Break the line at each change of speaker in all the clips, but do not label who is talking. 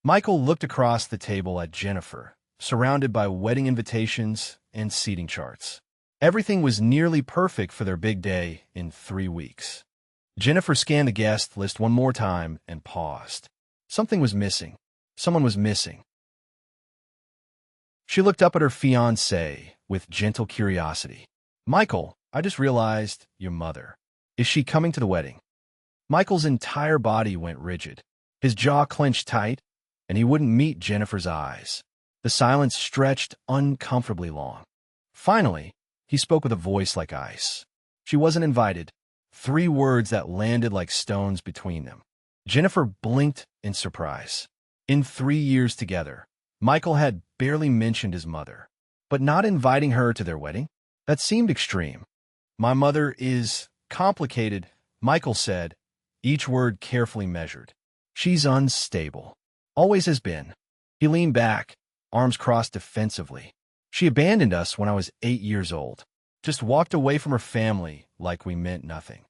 Michael looked across the table at Jennifer, surrounded by wedding invitations and seating charts. Everything was nearly perfect for their big day in 3 weeks. Jennifer scanned the guest list one more time and paused. Something was missing. Someone was missing. She looked up at her fiancé with gentle curiosity. "Michael, I just realized your mother. Is she coming to the wedding?" Michael's entire body went rigid. His jaw clenched tight, and he wouldn't meet Jennifer's eyes. The silence stretched uncomfortably long. Finally, he spoke with a voice like ice. She wasn't invited. 3 words that landed like stones between them. Jennifer blinked in surprise. In 3 years together, Michael had barely mentioned his mother. But not inviting her to their wedding? That seemed extreme. "My mother is complicated," Michael said, each word carefully measured. "She's unstable. Always has been." He leaned back, arms crossed defensively. "She abandoned us when I was 8 years old. Just walked away from her family like we meant nothing.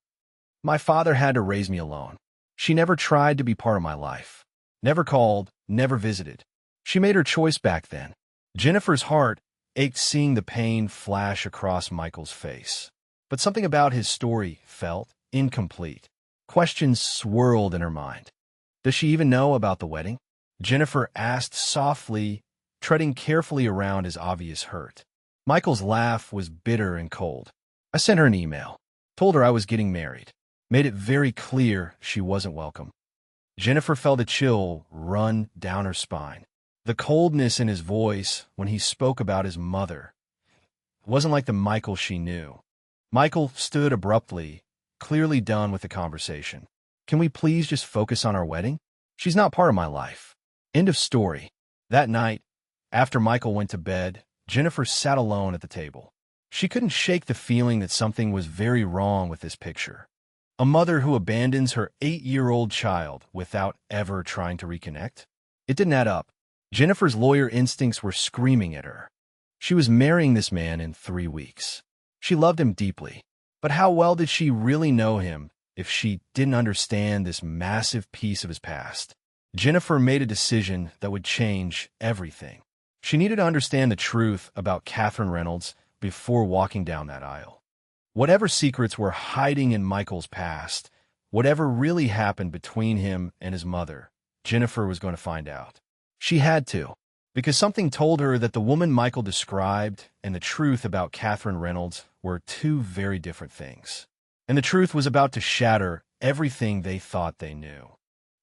My father had to raise me alone. She never tried to be part of my life. Never called, never visited. She made her choice back then." Jennifer's heart ached seeing the pain flash across Michael's face. But something about his story felt incomplete. Questions swirled in her mind. "Does she even know about the wedding?" Jennifer asked softly, treading carefully around his obvious hurt. Michael's laugh was bitter and cold. "I sent her an email. Told her I was getting married. Made it very clear she wasn't welcome." Jennifer felt a chill run down her spine. The coldness in his voice when he spoke about his mother wasn't like the Michael she knew. Michael stood abruptly, clearly done with the conversation. "Can we please just focus on our wedding? She's not part of my life." End of story. That night, after Michael went to bed, Jennifer sat alone at the table. She couldn't shake the feeling that something was very wrong with this picture. A mother who abandons her 8-year-old child without ever trying to reconnect? It didn't add up. Jennifer's lawyer instincts were screaming at her. She was marrying this man in 3 weeks. She loved him deeply. But how well did she really know him if she didn't understand this massive piece of his past? Jennifer made a decision that would change everything. She needed to understand the truth about Catherine Reynolds before walking down that aisle. Whatever secrets were hiding in Michael's past, whatever really happened between him and his mother, Jennifer was going to find out. She had to, because something told her that the woman Michael described and the truth about Catherine Reynolds were 2 very different things. And the truth was about to shatter everything they thought they knew.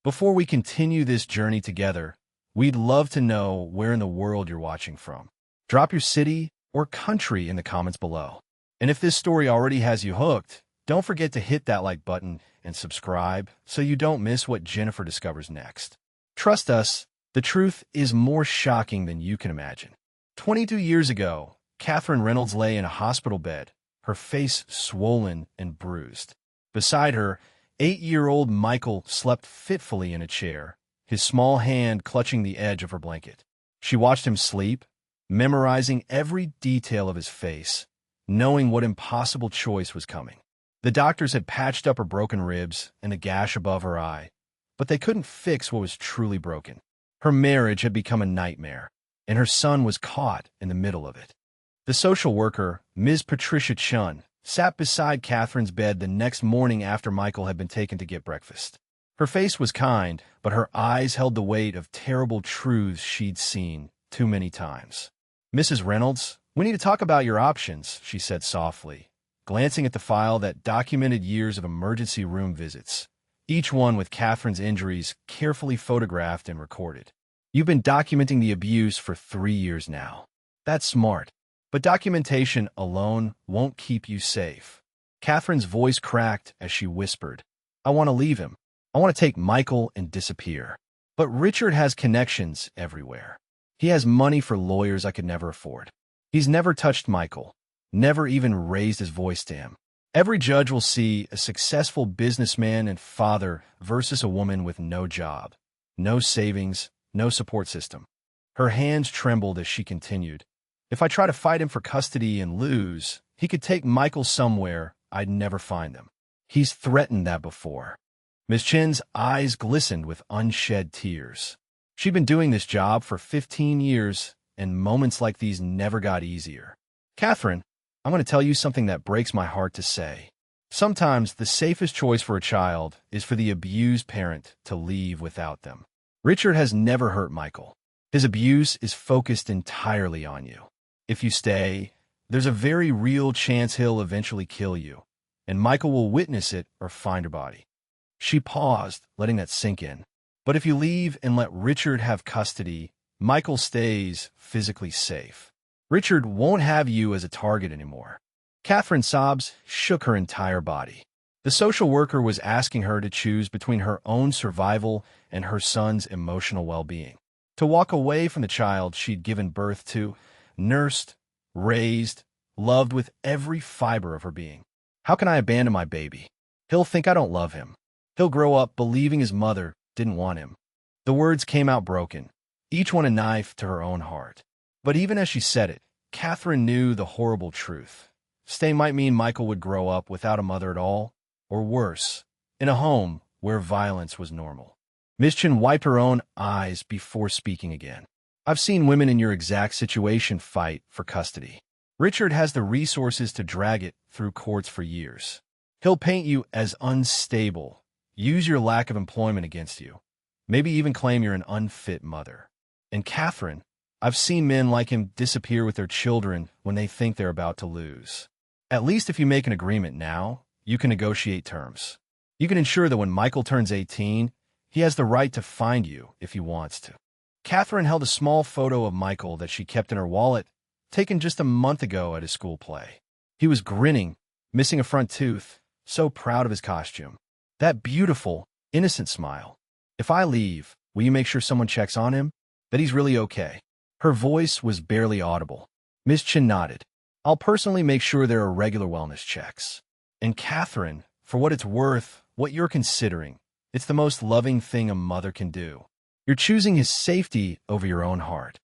Before we continue this journey together, we'd love to know where in the world you're watching from. Drop your city or country in the comments below. And if this story already has you hooked, don't forget to hit that like button and subscribe so you don't miss what Jennifer discovers next. Trust us, the truth is more shocking than you can imagine. 22 years ago, Catherine Reynolds lay in a hospital bed, her face swollen and bruised. Beside her, 8-year-old Michael slept fitfully in a chair, his small hand clutching the edge of her blanket. She watched him sleep, memorizing every detail of his face, knowing what impossible choice was coming. The doctors had patched up her broken ribs and a gash above her eye, but they couldn't fix what was truly broken. Her marriage had become a nightmare, and her son was caught in the middle of it. The social worker, Ms. Patricia Chun, sat beside Catherine's bed the next morning after Michael had been taken to get breakfast. Her face was kind, but her eyes held the weight of terrible truths she'd seen too many times. "Mrs. Reynolds, we need to talk about your options," she said softly, glancing at the file that documented years of emergency room visits, each one with Catherine's injuries carefully photographed and recorded. "You've been documenting the abuse for 3 years now. That's smart. But documentation alone won't keep you safe." Catherine's voice cracked as she whispered, "I want to leave him. I want to take Michael and disappear. But Richard has connections everywhere. He has money for lawyers I could never afford. He's never touched Michael, never even raised his voice to him. Every judge will see a successful businessman and father versus a woman with no job, no savings, no support system." Her hands trembled as she continued, "If I try to fight him for custody and lose, he could take Michael somewhere I'd never find them. He's threatened that before." Miss Chin's eyes glistened with unshed tears. She'd been doing this job for 15 years, and moments like these never got easier. Catherine, I'm going to tell you something that breaks my heart to say. Sometimes the safest choice for a child is for the abused parent to leave without them. Richard has never hurt Michael. His abuse is focused entirely on you. If you stay, there's a very real chance he'll eventually kill you, and Michael will witness it or find her body. She paused, letting that sink in. But if you leave and let Richard have custody, Michael stays physically safe. Richard won't have you as a target anymore. Catherine's sobs shook her entire body. The social worker was asking her to choose between her own survival and her son's emotional well-being. To walk away from the child she'd given birth to, nursed, raised, loved with every fiber of her being. How can I abandon my baby? He'll think I don't love him. He'll grow up believing his mother didn't want him. The words came out broken, each one a knife to her own heart. But even as she said it, Catherine knew the horrible truth. Stay might mean Michael would grow up without a mother at all, or worse, in a home where violence was normal. Miss Chin wiped her own eyes before speaking again. I've seen women in your exact situation fight for custody. Richard has the resources to drag it through courts for years. He'll paint you as unstable, use your lack of employment against you, maybe even claim you're an unfit mother. And Catherine, I've seen men like him disappear with their children when they think they're about to lose. At least if you make an agreement now, you can negotiate terms. You can ensure that when Michael turns 18, he has the right to find you if he wants to. Catherine held a small photo of Michael that she kept in her wallet, taken just a month ago at his school play. He was grinning, missing a front tooth, so proud of his costume. That beautiful, innocent smile. If I leave, will you make sure someone checks on him? That he's really okay? Her voice was barely audible. Miss Chin nodded. I'll personally make sure there are regular wellness checks. And Catherine, for what it's worth, what you're considering, it's the most loving thing a mother can do. You're choosing his safety over your own heart.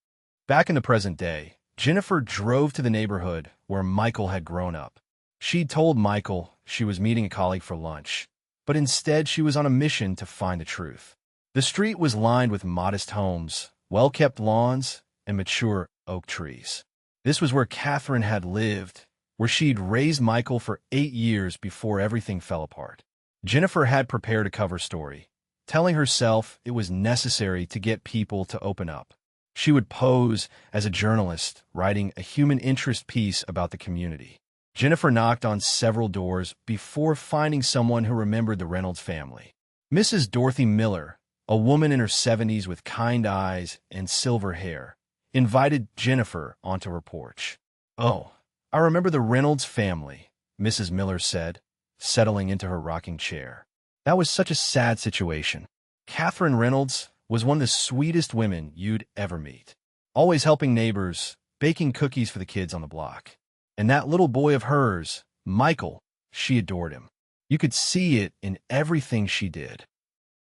Back in the present day, Jennifer drove to the neighborhood where Michael had grown up. She'd told Michael she was meeting a colleague for lunch, but instead she was on a mission to find the truth. The street was lined with modest homes, well-kept lawns, and mature oak trees. This was where Catherine had lived, where she'd raised Michael for 8 years before everything fell apart. Jennifer had prepared a cover story, telling herself it was necessary to get people to open up. She would pose as a journalist, writing a human interest piece about the community. Jennifer knocked on several doors before finding someone who remembered the Reynolds family. Mrs. Dorothy Miller, a woman in her 70s with kind eyes and silver hair, invited Jennifer onto her porch. "Oh, I remember the Reynolds family," Mrs. Miller said, settling into her rocking chair. "That was such a sad situation. Catherine Reynolds was one of the sweetest women you'd ever meet. Always helping neighbors, baking cookies for the kids on the block. And that little boy of hers, Michael, she adored him. You could see it in everything she did."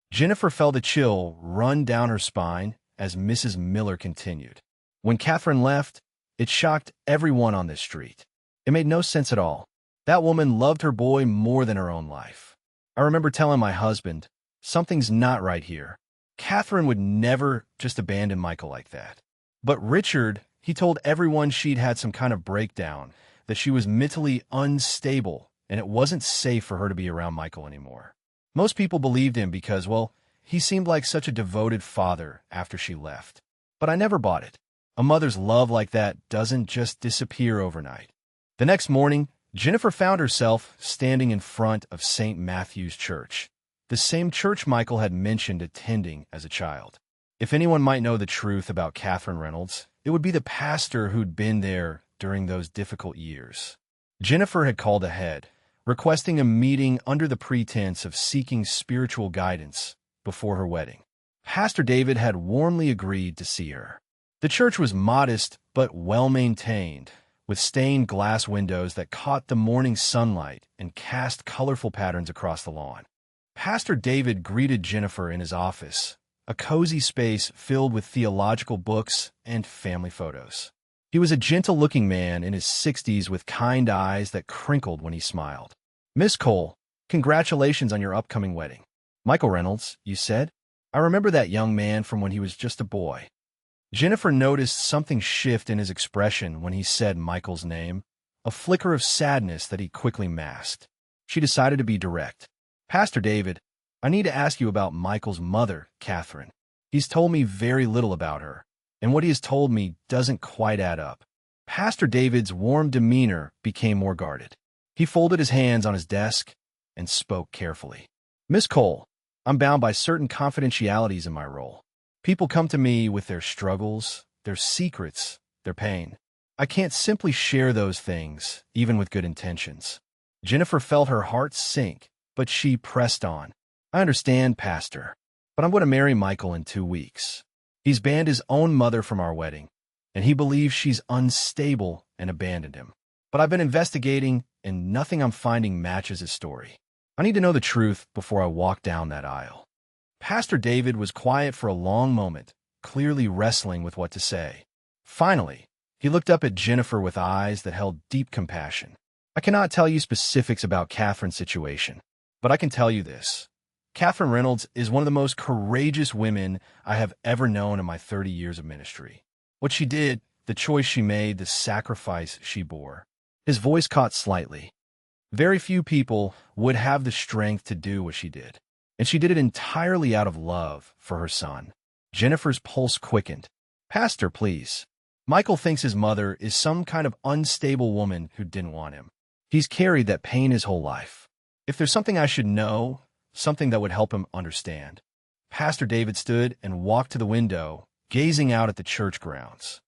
Jennifer felt a chill run down her spine as Mrs. Miller continued. When Catherine left, it shocked everyone on this street. It made no sense at all. That woman loved her boy more than her own life. I remember telling my husband, something's not right here. Catherine would never just abandon Michael like that. But Richard, he told everyone she'd had some kind of breakdown, that she was mentally unstable, and it wasn't safe for her to be around Michael anymore. Most people believed him because, well, he seemed like such a devoted father after she left. But I never bought it. A mother's love like that doesn't just disappear overnight. The next morning, Jennifer found herself standing in front of St. Matthew's Church, the same church Michael had mentioned attending as a child. If anyone might know the truth about Catherine Reynolds, it would be the pastor who'd been there during those difficult years. Jennifer had called ahead, requesting a meeting under the pretense of seeking spiritual guidance before her wedding. Pastor David had warmly agreed to see her. The church was modest but well-maintained, with stained glass windows that caught the morning sunlight and cast colorful patterns across the lawn. Pastor David greeted Jennifer in his office, a cozy space filled with theological books and family photos. He was a gentle-looking man in his 60s with kind eyes that crinkled when he smiled. "Miss Cole, congratulations on your upcoming wedding." "Michael Reynolds, you said?" I remember that young man from when he was just a boy. Jennifer noticed something shift in his expression when he said Michael's name, a flicker of sadness that he quickly masked. She decided to be direct. Pastor David, I need to ask you about Michael's mother, Catherine. He's told me very little about her, and what he has told me doesn't quite add up. Pastor David's warm demeanor became more guarded. He folded his hands on his desk and spoke carefully. Miss Cole, I'm bound by certain confidentialities in my role. People come to me with their struggles, their secrets, their pain. I can't simply share those things, even with good intentions. Jennifer felt her heart sink, but she pressed on. I understand, Pastor, but I'm going to marry Michael in 2 weeks. He's banned his own mother from our wedding, and he believes she's unstable and abandoned him. But I've been investigating, and nothing I'm finding matches his story. I need to know the truth before I walk down that aisle. Pastor David was quiet for a long moment, clearly wrestling with what to say. Finally, he looked up at Jennifer with eyes that held deep compassion. I cannot tell you specifics about Catherine's situation, but I can tell you this. Catherine Reynolds is one of the most courageous women I have ever known in my 30 years of ministry. What she did, the choice she made, the sacrifice she bore. His voice caught slightly. Very few people would have the strength to do what she did, and she did it entirely out of love for her son. Jennifer's pulse quickened. Pastor, please. Michael thinks his mother is some kind of unstable woman who didn't want him. He's carried that pain his whole life. If there's something I should know, something that would help him understand. Pastor David stood and walked to the window, gazing out at the church grounds.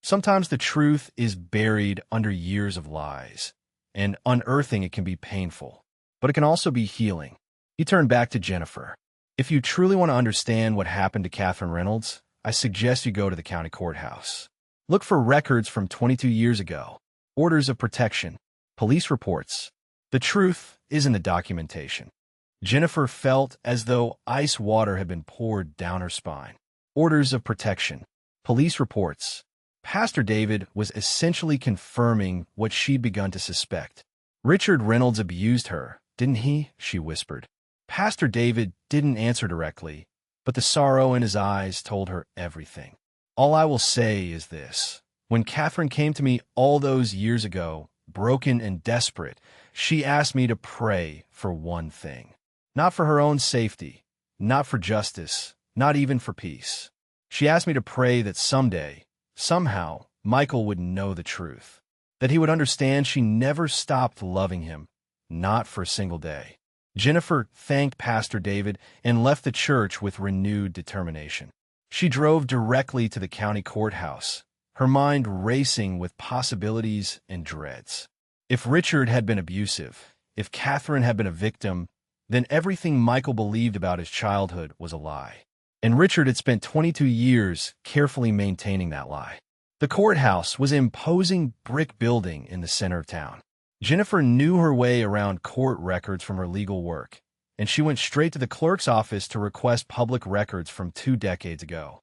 Sometimes the truth is buried under years of lies, and unearthing it can be painful, but it can also be healing. He turned back to Jennifer. If you truly want to understand what happened to Catherine Reynolds, I suggest you go to the county courthouse. Look for records from 22 years ago, orders of protection, police reports. The truth is in the documentation. Jennifer felt as though ice water had been poured down her spine. Orders of protection, police reports. Pastor David was essentially confirming what she'd begun to suspect. Richard Reynolds abused her, didn't he? She whispered. Pastor David didn't answer directly, but the sorrow in his eyes told her everything. All I will say is this. When Catherine came to me all those years ago, broken and desperate, she asked me to pray for one thing. Not for her own safety, not for justice, not even for peace. She asked me to pray that someday, somehow, Michael would know the truth, that he would understand she never stopped loving him, not for a single day. Jennifer thanked Pastor David and left the church with renewed determination. She drove directly to the county courthouse, her mind racing with possibilities and dreads. If Richard had been abusive, if Catherine had been a victim, then everything Michael believed about his childhood was a lie. And Richard had spent 22 years carefully maintaining that lie. The courthouse was an imposing brick building in the center of town. Jennifer knew her way around court records from her legal work, and she went straight to the clerk's office to request public records from 2 decades ago.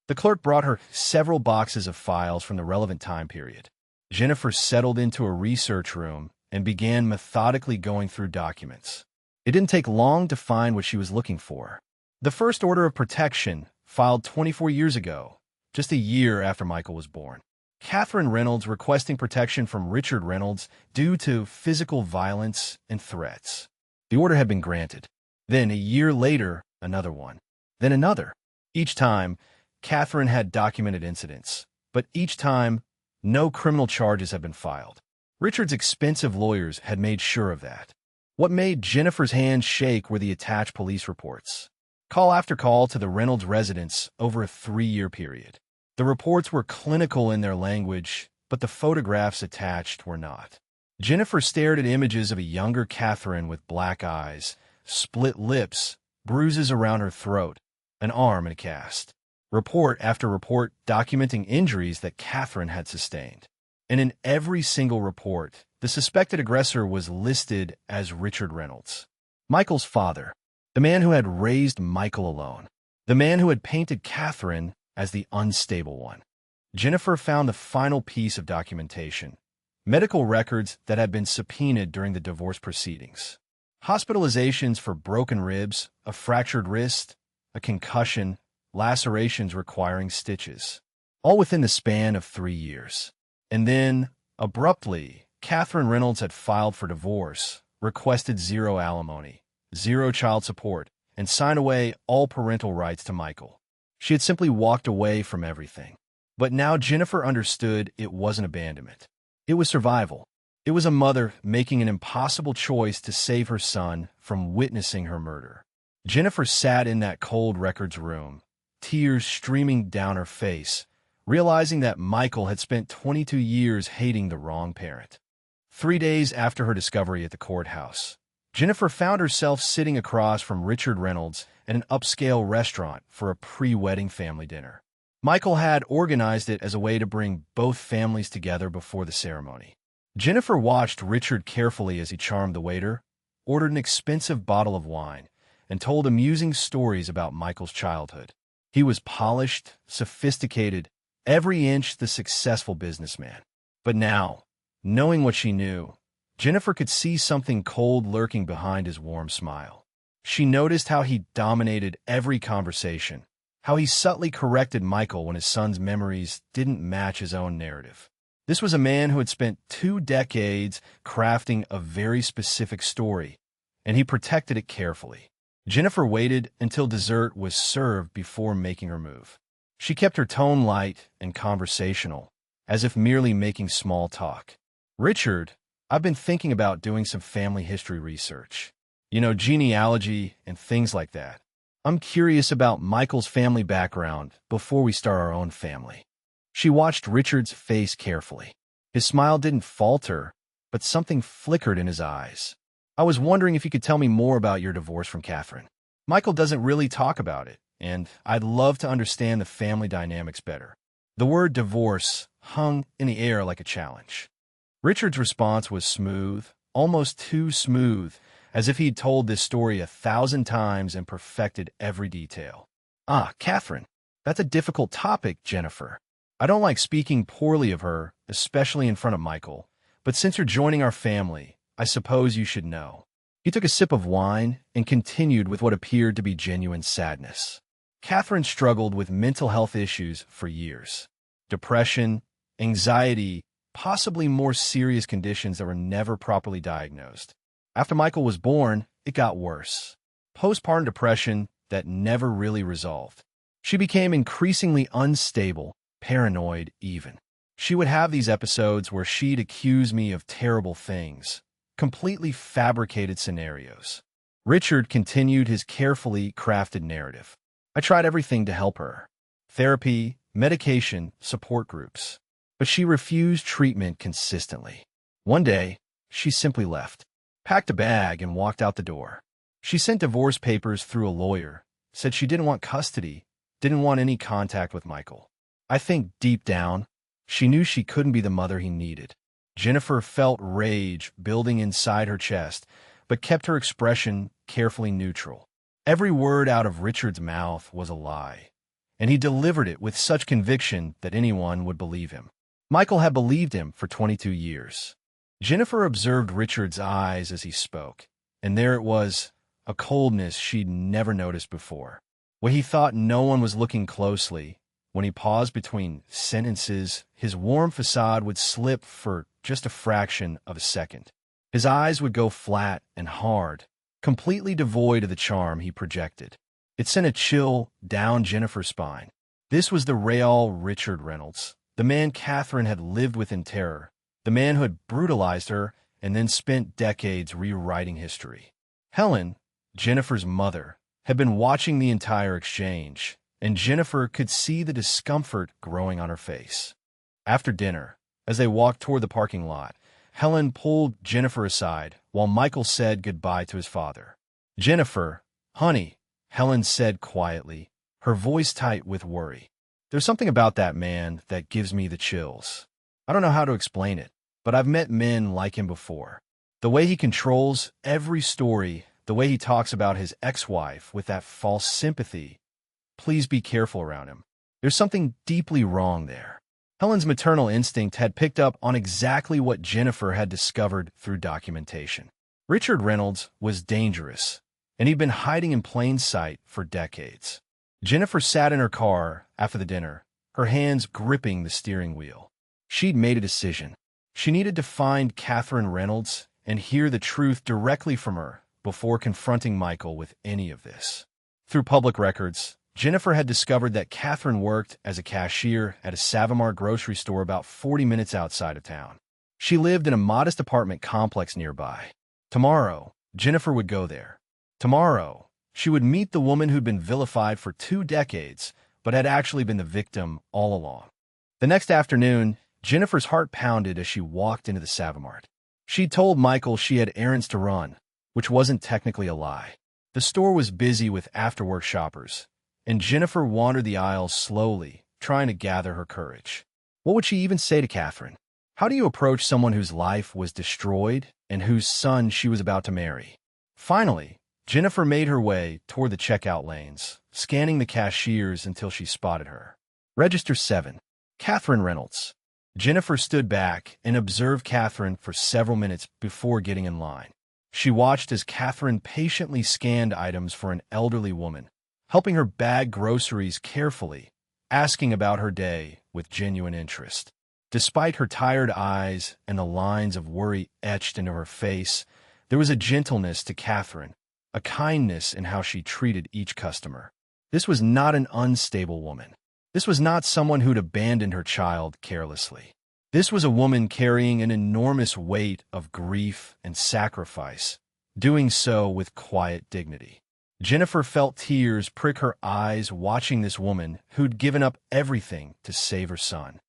The clerk brought her several boxes of files from the relevant time period. Jennifer settled into a research room and began methodically going through documents. It didn't take long to find what she was looking for. The first order of protection, filed 24 years ago, just a year after Michael was born. Catherine Reynolds requesting protection from Richard Reynolds due to physical violence and threats. The order had been granted. Then, a year later, another one. Then another. Each time, Catherine had documented incidents, but each time, no criminal charges had been filed. Richard's expensive lawyers had made sure of that. What made Jennifer's hands shake were the attached police reports. Call after call to the Reynolds residence over a 3-year period. The reports were clinical in their language, but the photographs attached were not. Jennifer stared at images of a younger Catherine with black eyes, split lips, bruises around her throat, an arm in a cast. Report after report documenting injuries that Catherine had sustained. And in every single report, the suspected aggressor was listed as Richard Reynolds, Michael's father, the man who had raised Michael alone, the man who had painted Catherine as the unstable one. Jennifer found the final piece of documentation, medical records that had been subpoenaed during the divorce proceedings. Hospitalizations for broken ribs, a fractured wrist, a concussion, lacerations requiring stitches, all within the span of 3 years. And then, abruptly, Catherine Reynolds had filed for divorce, requested zero alimony, zero child support, and signed away all parental rights to Michael. She had simply walked away from everything. But now Jennifer understood it wasn't abandonment. It was survival. It was a mother making an impossible choice to save her son from witnessing her murder. Jennifer sat in that cold records room, tears streaming down her face, realizing that Michael had spent 22 years hating the wrong parent. 3 days after her discovery at the courthouse, Jennifer found herself sitting across from Richard Reynolds at an upscale restaurant for a pre-wedding family dinner. Michael had organized it as a way to bring both families together before the ceremony. Jennifer watched Richard carefully as he charmed the waiter, ordered an expensive bottle of wine, and told amusing stories about Michael's childhood. He was polished, sophisticated, every inch the successful businessman. But now, knowing what she knew, Jennifer could see something cold lurking behind his warm smile. She noticed how he dominated every conversation, how he subtly corrected Michael when his son's memories didn't match his own narrative. This was a man who had spent 2 decades crafting a very specific story, and he protected it carefully. Jennifer waited until dessert was served before making her move. She kept her tone light and conversational, as if merely making small talk. "Richard, I've been thinking about doing some family history research. Genealogy and things like that. I'm curious about Michael's family background before we start our own family." She watched Richard's face carefully. His smile didn't falter, but something flickered in his eyes. "I was wondering if you could tell me more about your divorce from Catherine. Michael doesn't really talk about it, and I'd love to understand the family dynamics better." The word divorce hung in the air like a challenge. Richard's response was smooth, almost too smooth, as if he'd told this story 1,000 times and perfected every detail. "Catherine, that's a difficult topic, Jennifer. I don't like speaking poorly of her, especially in front of Michael, but since you're joining our family, I suppose you should know." He took a sip of wine and continued with what appeared to be genuine sadness. Catherine struggled with mental health issues for years. Depression, anxiety, possibly more serious conditions that were never properly diagnosed. After Michael was born, it got worse. Postpartum depression that never really resolved. She became increasingly unstable, paranoid even. She would have these episodes where she'd accuse me of terrible things, completely fabricated scenarios. Richard continued his carefully crafted narrative. "I tried everything to help her. Therapy, medication, support groups. But she refused treatment consistently. One day, she simply left, packed a bag, and walked out the door. She sent divorce papers through a lawyer, said she didn't want custody, didn't want any contact with Michael. I think deep down, she knew she couldn't be the mother he needed." Jennifer felt rage building inside her chest, but kept her expression carefully neutral. Every word out of Richard's mouth was a lie, and he delivered it with such conviction that anyone would believe him. Michael had believed him for 22 years. Jennifer observed Richard's eyes as he spoke, and there it was, a coldness she'd never noticed before. When he thought no one was looking closely, when he paused between sentences, his warm facade would slip for just a fraction of a second. His eyes would go flat and hard, completely devoid of the charm he projected. It sent a chill down Jennifer's spine. This was the real Richard Reynolds, the man Catherine had lived with in terror, the man who had brutalized her and then spent decades rewriting history. Helen, Jennifer's mother, had been watching the entire exchange, and Jennifer could see the discomfort growing on her face. After dinner, as they walked toward the parking lot, Helen pulled Jennifer aside while Michael said goodbye to his father. "Jennifer, honey," Helen said quietly, her voice tight with worry. "There's something about that man that gives me the chills. I don't know how to explain it, but I've met men like him before. The way he controls every story, the way he talks about his ex-wife with that false sympathy. Please be careful around him. There's something deeply wrong there." Helen's maternal instinct had picked up on exactly what Jennifer had discovered through documentation. Richard Reynolds was dangerous, and he'd been hiding in plain sight for decades. Jennifer sat in her car after the dinner, her hands gripping the steering wheel. She'd made a decision. She needed to find Catherine Reynolds and hear the truth directly from her before confronting Michael with any of this. Through public records, Jennifer had discovered that Catherine worked as a cashier at a Savamart grocery store about 40 minutes outside of town. She lived in a modest apartment complex nearby. Tomorrow, Jennifer would go there. Tomorrow, she would meet the woman who'd been vilified for 2 decades, but had actually been the victim all along. The next afternoon, Jennifer's heart pounded as she walked into the Savamart. She'd told Michael she had errands to run, which wasn't technically a lie. The store was busy with after-work shoppers, and Jennifer wandered the aisles slowly, trying to gather her courage. What would she even say to Catherine? How do you approach someone whose life was destroyed and whose son she was about to marry? Finally, Jennifer made her way toward the checkout lanes, scanning the cashiers until she spotted her. Register 7. Catherine Reynolds. Jennifer stood back and observed Catherine for several minutes before getting in line. She watched as Catherine patiently scanned items for an elderly woman, helping her bag groceries carefully, asking about her day with genuine interest. Despite her tired eyes and the lines of worry etched into her face, there was a gentleness to Catherine, a kindness in how she treated each customer. This was not an unstable woman. This was not someone who'd abandoned her child carelessly. This was a woman carrying an enormous weight of grief and sacrifice, doing so with quiet dignity. Jennifer felt tears prick her eyes watching this woman who'd given up everything to save her son.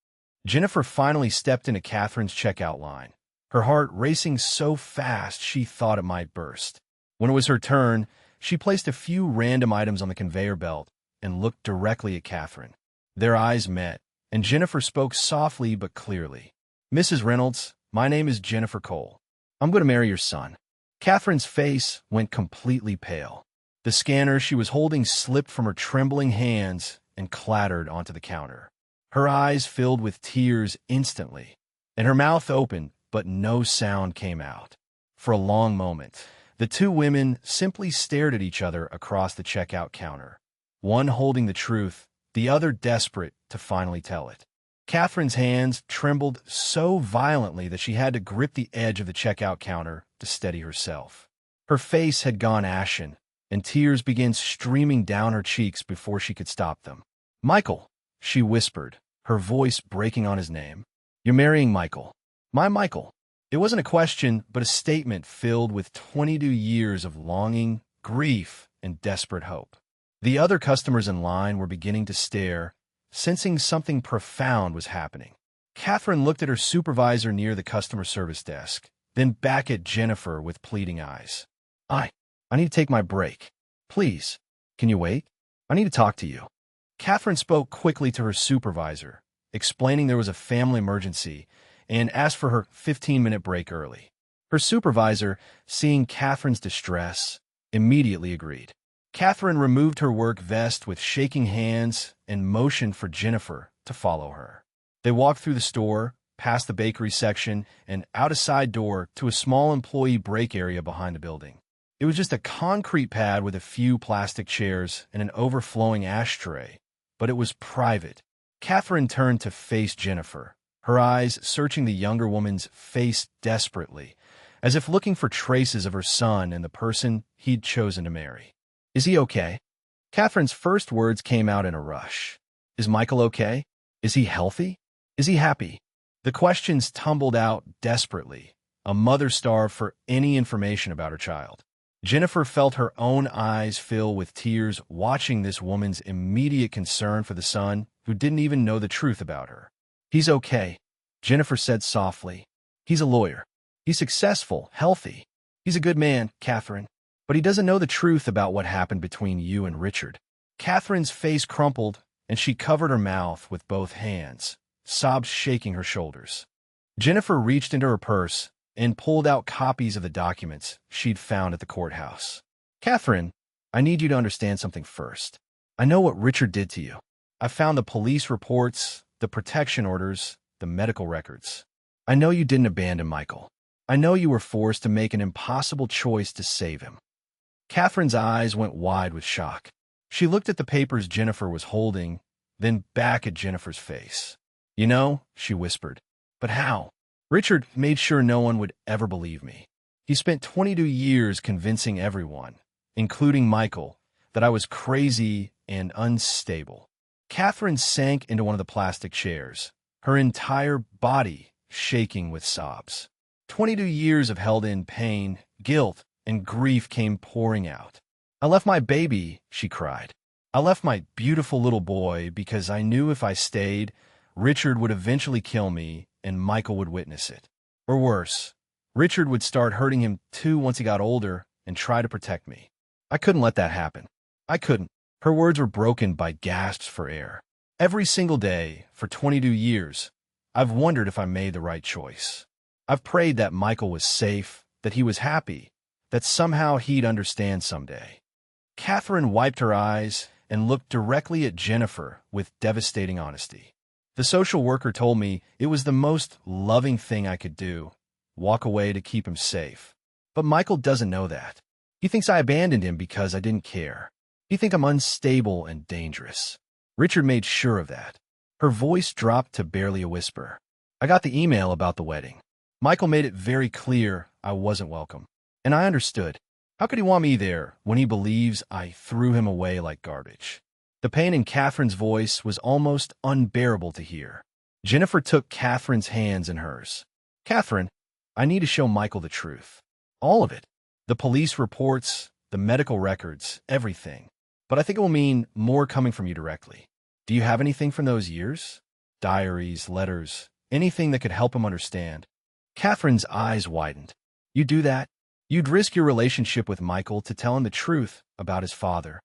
Jennifer finally stepped into Catherine's checkout line, her heart racing so fast she thought it might burst. When it was her turn, she placed a few random items on the conveyor belt and looked directly at Catherine. Their eyes met, and Jennifer spoke softly but clearly. "Mrs. Reynolds, my name is Jennifer Cole. I'm going to marry your son." Catherine's face went completely pale. The scanner she was holding slipped from her trembling hands and clattered onto the counter. Her eyes filled with tears instantly, and her mouth opened, but no sound came out. For a long moment, the two women simply stared at each other across the checkout counter, one holding the truth, the other desperate to finally tell it. Catherine's hands trembled so violently that she had to grip the edge of the checkout counter to steady herself. Her face had gone ashen, and tears began streaming down her cheeks before she could stop them. "Michael," she whispered, her voice breaking on his name. "You're marrying Michael. My Michael." It wasn't a question, but a statement filled with 22 years of longing, grief, and desperate hope. The other customers in line were beginning to stare, sensing something profound was happening. Catherine looked at her supervisor near the customer service desk, then back at Jennifer with pleading eyes. I need to take my break. Please, can you wait? I need to talk to you." Catherine spoke quickly to her supervisor, explaining there was a family emergency, and asked for her 15-minute break early. Her supervisor, seeing Catherine's distress, immediately agreed. Catherine removed her work vest with shaking hands and motioned for Jennifer to follow her. They walked through the store, past the bakery section, and out a side door to a small employee break area behind the building. It was just a concrete pad with a few plastic chairs and an overflowing ashtray, but it was private. Catherine turned to face Jennifer, her eyes searching the younger woman's face desperately, as if looking for traces of her son and the person he'd chosen to marry. "Is he okay?" Catherine's first words came out in a rush. "Is Michael okay? Is he healthy? Is he happy?" The questions tumbled out desperately, a mother starved for any information about her child. Jennifer felt her own eyes fill with tears watching this woman's immediate concern for the son who didn't even know the truth about her. "He's okay," Jennifer said softly. "He's a lawyer. He's successful, healthy. He's a good man, Catherine. But he doesn't know the truth about what happened between you and Richard." Catherine's face crumpled, and she covered her mouth with both hands, sobs shaking her shoulders. Jennifer reached into her purse and pulled out copies of the documents she'd found at the courthouse. "Catherine, I need you to understand something first. I know what Richard did to you. I found the police reports, the protection orders, the medical records. I know you didn't abandon Michael. I know you were forced to make an impossible choice to save him." Catherine's eyes went wide with shock. She looked at the papers Jennifer was holding, then back at Jennifer's face. "You know," she whispered, "but how?" "Richard made sure no one would ever believe me. He spent 22 years convincing everyone, including Michael, that I was crazy and unstable." Catherine sank into one of the plastic chairs, her entire body shaking with sobs. 22 years of held-in pain, guilt, and grief came pouring out. "I left my baby," she cried. "I left my beautiful little boy because I knew if I stayed, Richard would eventually kill me and Michael would witness it. Or worse, Richard would start hurting him too once he got older and try to protect me. I couldn't let that happen. I couldn't." Her words were broken by gasps for air. "Every single day, for 22 years, I've wondered if I made the right choice. I've prayed that Michael was safe, that he was happy, that somehow he'd understand someday." Catherine wiped her eyes and looked directly at Jennifer with devastating honesty. "The social worker told me it was the most loving thing I could do, walk away to keep him safe. But Michael doesn't know that. He thinks I abandoned him because I didn't care. He thinks I'm unstable and dangerous. Richard made sure of that." Her voice dropped to barely a whisper. "I got the email about the wedding. Michael made it very clear I wasn't welcome. And I understood. How could he want me there when he believes I threw him away like garbage?" The pain in Catherine's voice was almost unbearable to hear. Jennifer took Catherine's hands in hers. "Catherine, I need to show Michael the truth. All of it. The police reports, the medical records, everything. But I think it will mean more coming from you directly. Do you have anything from those years? Diaries, letters, anything that could help him understand?" Catherine's eyes widened. "You do that? You'd risk your relationship with Michael to tell him the truth about his father?"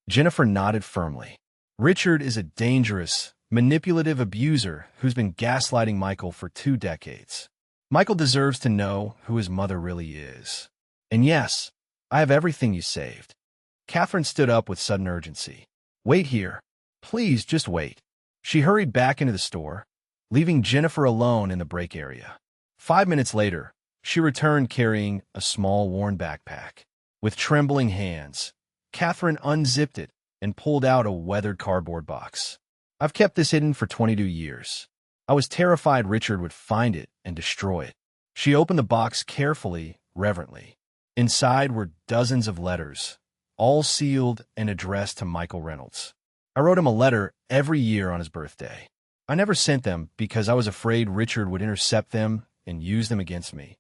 Jennifer nodded firmly. "Richard is a dangerous, manipulative abuser who's been gaslighting Michael for 2 decades. Michael deserves to know who his mother really is. And yes, I have everything you saved." Catherine stood up with sudden urgency. "Wait here. Please, just wait." She hurried back into the store, leaving Jennifer alone in the break area. 5 minutes later, she returned carrying a small, worn backpack. With trembling hands, Catherine unzipped it and pulled out a weathered cardboard box. "I've kept this hidden for 22 years. I was terrified Richard would find it and destroy it." She opened the box carefully, reverently. Inside were dozens of letters, all sealed and addressed to Michael Reynolds. "I wrote him a letter every year on his birthday. I never sent them because I was afraid Richard would intercept them and use them against me.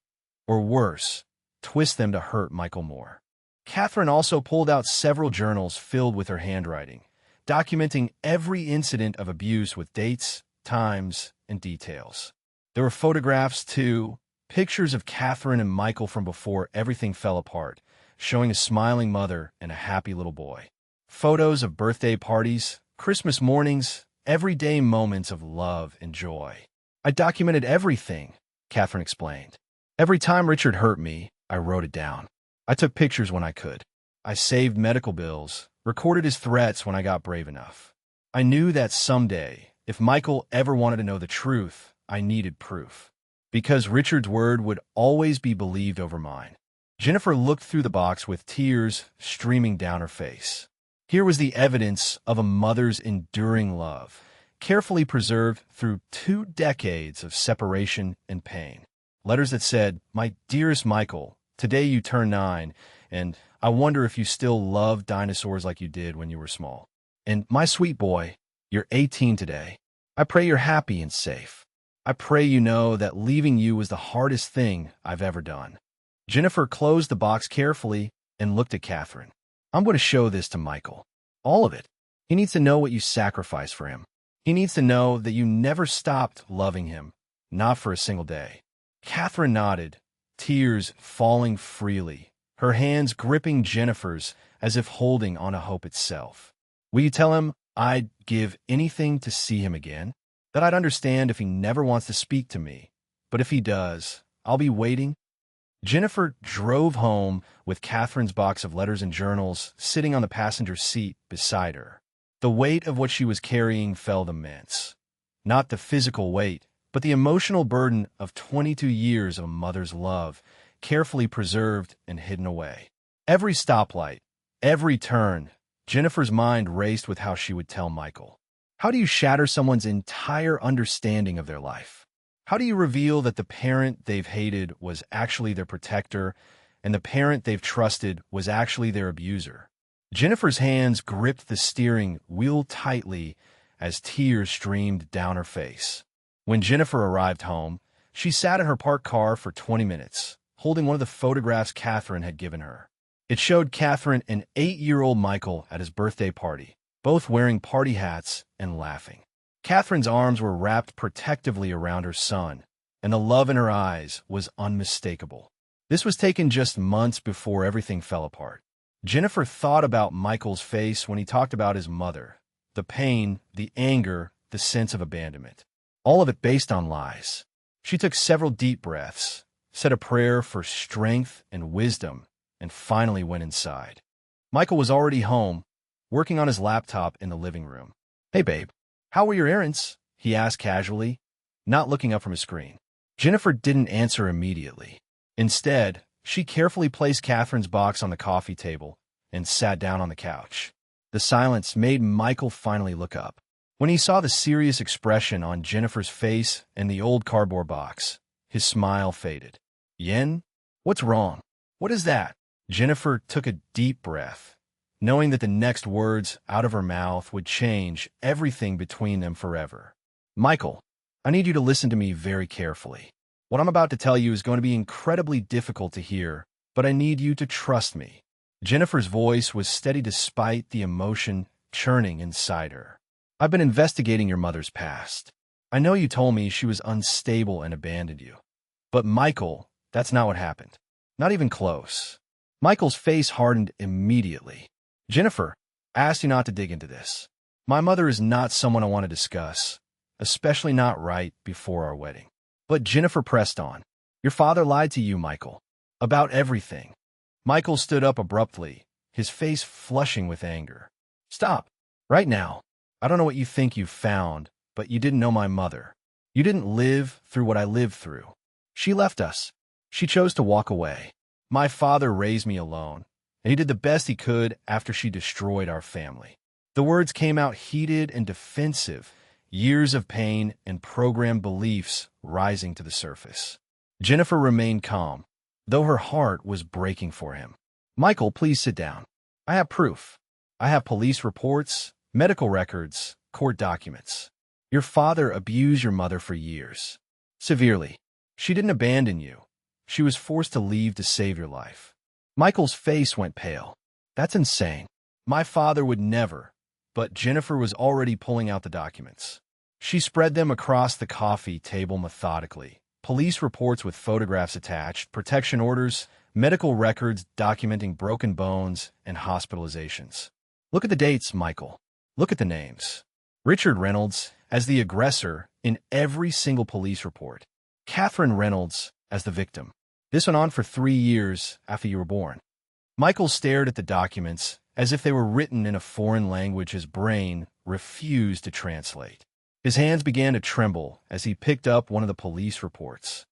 Or worse, twist them to hurt Michael more." Catherine also pulled out several journals filled with her handwriting, documenting every incident of abuse with dates, times, and details. There were photographs, too, pictures of Catherine and Michael from before everything fell apart, showing a smiling mother and a happy little boy. Photos of birthday parties, Christmas mornings, everyday moments of love and joy. "I documented everything," Catherine explained. "Every time Richard hurt me, I wrote it down. I took pictures when I could. I saved medical bills, recorded his threats when I got brave enough. I knew that someday, if Michael ever wanted to know the truth, I needed proof. Because Richard's word would always be believed over mine." Jennifer looked through the box with tears streaming down her face. Here was the evidence of a mother's enduring love, carefully preserved through 2 decades of separation and pain. Letters that said, "My dearest Michael, today you turn 9, and I wonder if you still love dinosaurs like you did when you were small. And my sweet boy, you're 18 today. I pray you're happy and safe. I pray you know that leaving you was the hardest thing I've ever done." Jennifer closed the box carefully and looked at Catherine. "I'm going to show this to Michael. All of it. He needs to know what you sacrificed for him. He needs to know that you never stopped loving him, not for a single day." Catherine nodded, tears falling freely, her hands gripping Jennifer's as if holding on to hope itself. "Will you tell him I'd give anything to see him again? That I'd understand if he never wants to speak to me, but if he does, I'll be waiting?" Jennifer drove home with Catherine's box of letters and journals sitting on the passenger seat beside her. The weight of what she was carrying felt immense. Not the physical weight, but the emotional burden of 22 years of a mother's love, carefully preserved and hidden away. Every stoplight, every turn, Jennifer's mind raced with how she would tell Michael. How do you shatter someone's entire understanding of their life? How do you reveal that the parent they've hated was actually their protector and the parent they've trusted was actually their abuser? Jennifer's hands gripped the steering wheel tightly as tears streamed down her face. When Jennifer arrived home, she sat in her parked car for 20 minutes, holding one of the photographs Catherine had given her. It showed Catherine and 8-year-old Michael at his birthday party, both wearing party hats and laughing. Catherine's arms were wrapped protectively around her son, and the love in her eyes was unmistakable. This was taken just months before everything fell apart. Jennifer thought about Michael's face when he talked about his mother, the pain, the anger, the sense of abandonment. All of it based on lies. She took several deep breaths, said a prayer for strength and wisdom, and finally went inside. Michael was already home, working on his laptop in the living room. "Hey, babe, how were your errands?" he asked casually, not looking up from his screen. Jennifer didn't answer immediately. Instead, she carefully placed Catherine's box on the coffee table and sat down on the couch. The silence made Michael finally look up. When he saw the serious expression on Jennifer's face and the old cardboard box, his smile faded. "Yen? What's wrong? What is that?" Jennifer took a deep breath, knowing that the next words out of her mouth would change everything between them forever. "Michael, I need you to listen to me very carefully. What I'm about to tell you is going to be incredibly difficult to hear, but I need you to trust me." Jennifer's voice was steady despite the emotion churning inside her. "I've been investigating your mother's past. I know you told me she was unstable and abandoned you. But Michael, that's not what happened. Not even close." Michael's face hardened immediately. "Jennifer, I asked you not to dig into this. My mother is not someone I want to discuss, especially not right before our wedding." But Jennifer pressed on. "Your father lied to you, Michael. About everything." Michael stood up abruptly, his face flushing with anger. "Stop. Right now. I don't know what you think you've found, but you didn't know my mother. You didn't live through what I lived through. She left us. She chose to walk away. My father raised me alone, and he did the best he could after she destroyed our family." The words came out heated and defensive, years of pain and programmed beliefs rising to the surface. Jennifer remained calm, though her heart was breaking for him. "Michael, please sit down. I have proof. I have police reports, medical records, court documents. Your father abused your mother for years. Severely. She didn't abandon you. She was forced to leave to save your life." Michael's face went pale. "That's insane. My father would never." But Jennifer was already pulling out the documents. She spread them across the coffee table methodically. Police reports with photographs attached, protection orders, medical records documenting broken bones and hospitalizations. "Look at the dates, Michael. Look at the names. Richard Reynolds as the aggressor in every single police report. Catherine Reynolds as the victim. This went on for 3 years after you were born." Michael stared at the documents as if they were written in a foreign language his brain refused to translate. His hands began to tremble as he picked up one of the police reports.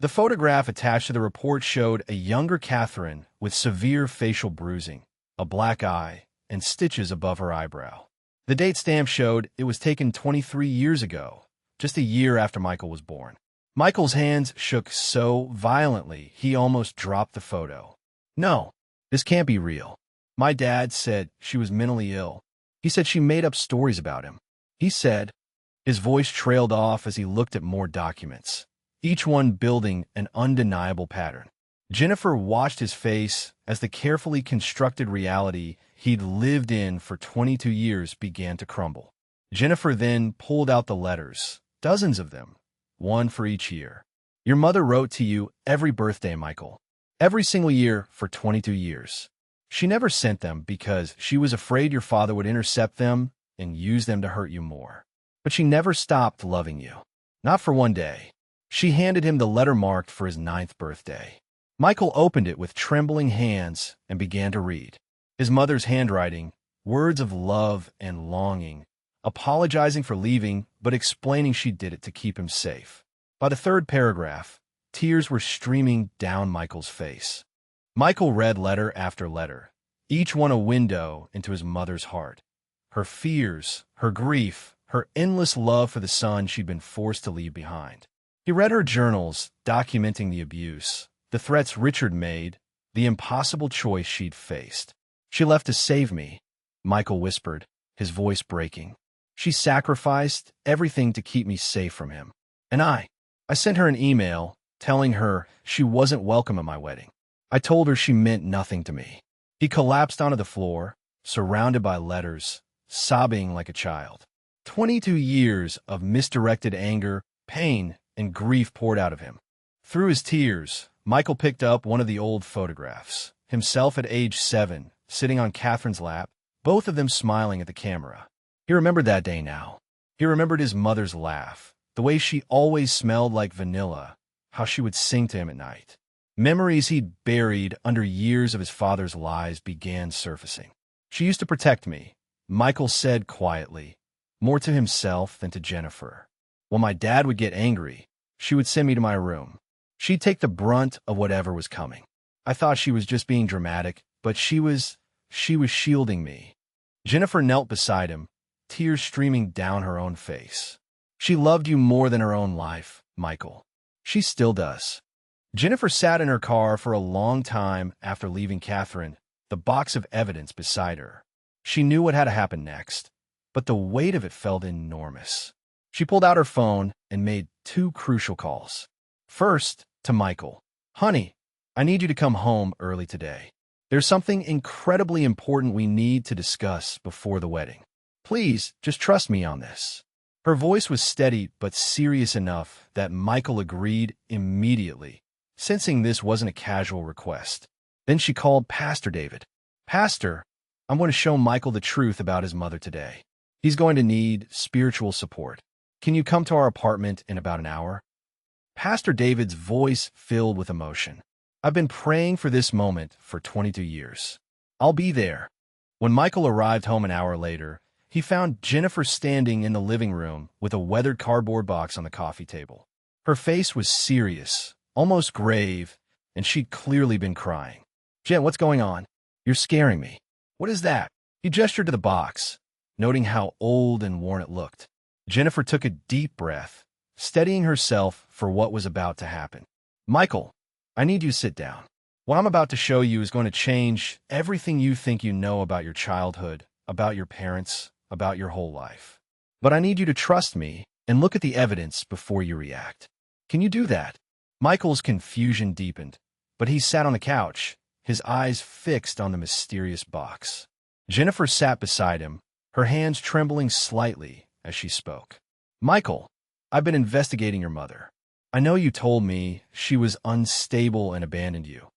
The photograph attached to the report showed a younger Catherine with severe facial bruising, a black eye, and stitches above her eyebrow. The date stamp showed it was taken 23 years ago, just a year after Michael was born. Michael's hands shook so violently he almost dropped the photo. "No, this can't be real. My dad said she was mentally ill. He said she made up stories about him. He said." His voice trailed off as he looked at more documents, each one building an undeniable pattern. Jennifer watched his face as the carefully constructed reality he'd lived in for 22 years began to crumble. Jennifer then pulled out the letters, dozens of them, one for each year. "Your mother wrote to you every birthday, Michael. Every single year for 22 years. She never sent them because she was afraid your father would intercept them and use them to hurt you more. But she never stopped loving you. Not for one day." She handed him the letter marked for his 9th birthday. Michael opened it with trembling hands and began to read. His mother's handwriting, words of love and longing, apologizing for leaving, but explaining she did it to keep him safe. By the 3rd paragraph, tears were streaming down Michael's face. Michael read letter after letter, each one a window into his mother's heart. Her fears, her grief, her endless love for the son she'd been forced to leave behind. He read her journals, documenting the abuse, the threats Richard made, the impossible choice she'd faced. "She left to save me," Michael whispered, his voice breaking. "She sacrificed everything to keep me safe from him. And I sent her an email telling her she wasn't welcome at my wedding. I told her she meant nothing to me." He collapsed onto the floor, surrounded by letters, sobbing like a child. 22 years of misdirected anger, pain, and grief poured out of him. Through his tears, Michael picked up one of the old photographs, himself at age 7, sitting on Catherine's lap, both of them smiling at the camera. He remembered that day now. He remembered his mother's laugh, the way she always smelled like vanilla, how she would sing to him at night. Memories he'd buried under years of his father's lies began surfacing. "She used to protect me," Michael said quietly, more to himself than to Jennifer. "When my dad would get angry, she would send me to my room. She'd take the brunt of whatever was coming. I thought she was just being dramatic, but she was shielding me." Jennifer knelt beside him, tears streaming down her own face. "She loved you more than her own life, Michael. She still does." Jennifer sat in her car for a long time after leaving Catherine, the box of evidence beside her. She knew what had to happen next, but the weight of it felt enormous. She pulled out her phone and made 2 crucial calls. First, to Michael. "Honey, I need you to come home early today. There's something incredibly important we need to discuss before the wedding. Please, just trust me on this." Her voice was steady but serious enough that Michael agreed immediately, sensing this wasn't a casual request. Then she called Pastor David. "Pastor, I'm going to show Michael the truth about his mother today. He's going to need spiritual support. Can you come to our apartment in about an hour?" Pastor David's voice filled with emotion. "I've been praying for this moment for 22 years. I'll be there." When Michael arrived home an hour later, he found Jennifer standing in the living room with a weathered cardboard box on the coffee table. Her face was serious, almost grave, and she'd clearly been crying. "Jen, what's going on? You're scaring me." "What is that?" He gestured to the box, noting how old and worn it looked. Jennifer took a deep breath, steadying herself for what was about to happen. "Michael, I need you to sit down. What I'm about to show you is going to change everything you think you know about your childhood, about your parents, about your whole life. But I need you to trust me and look at the evidence before you react. Can you do that?" Michael's confusion deepened, but he sat on the couch, his eyes fixed on the mysterious box. Jennifer sat beside him, her hands trembling slightly as she spoke. "Michael, I've been investigating your mother. I know you told me she was unstable and abandoned you,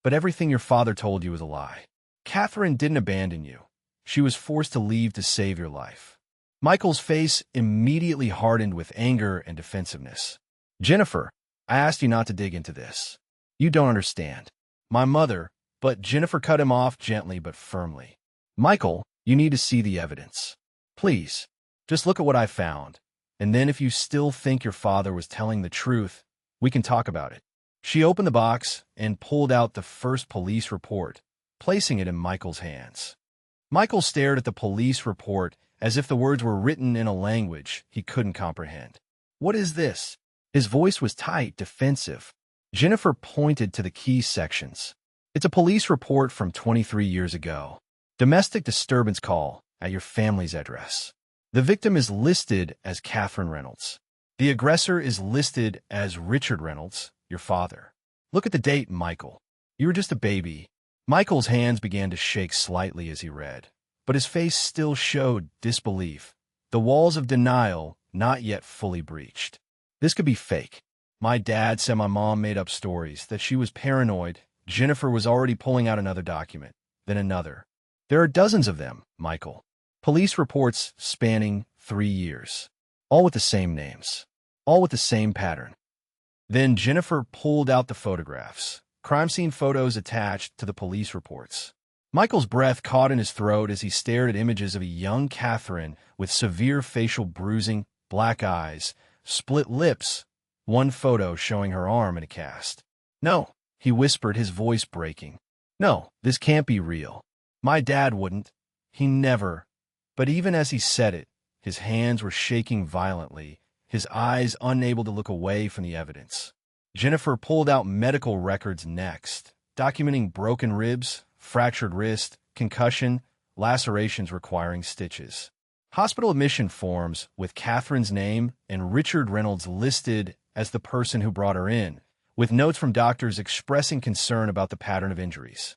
but everything your father told you was a lie. Catherine didn't abandon you. She was forced to leave to save your life." Michael's face immediately hardened with anger and defensiveness. "Jennifer, I asked you not to dig into this. You don't understand. My mother," but Jennifer cut him off gently but firmly. "Michael, you need to see the evidence. Please, just look at what I found, and then if you still think your father was telling the truth, we can talk about it." She opened the box and pulled out the first police report, placing it in Michael's hands. Michael stared at the police report as if the words were written in a language he couldn't comprehend. "What is this?" His voice was tight, defensive. Jennifer pointed to the key sections. "It's a police report from 23 years ago. Domestic disturbance call at your family's address. The victim is listed as Catherine Reynolds. The aggressor is listed as Richard Reynolds, your father. Look at the date, Michael. You were just a baby." Michael's hands began to shake slightly as he read, but his face still showed disbelief, the walls of denial not yet fully breached. "This could be fake. My dad said my mom made up stories, that she was paranoid." Jennifer was already pulling out another document, then another. "There are dozens of them, Michael. Police reports spanning 3 years. All with the same names. All with the same pattern." Then Jennifer pulled out the photographs, crime scene photos attached to the police reports. Michael's breath caught in his throat as he stared at images of a young Catherine with severe facial bruising, black eyes, split lips, one photo showing her arm in a cast. "No," he whispered, his voice breaking. No, this can't be real. My dad wouldn't. He never. But even as he said it, his hands were shaking violently, his eyes unable to look away from the evidence. Jennifer pulled out medical records next, documenting broken ribs, fractured wrist, concussion, lacerations requiring stitches. Hospital admission forms with Catherine's name and Richard Reynolds listed as the person who brought her in, with notes from doctors expressing concern about the pattern of injuries.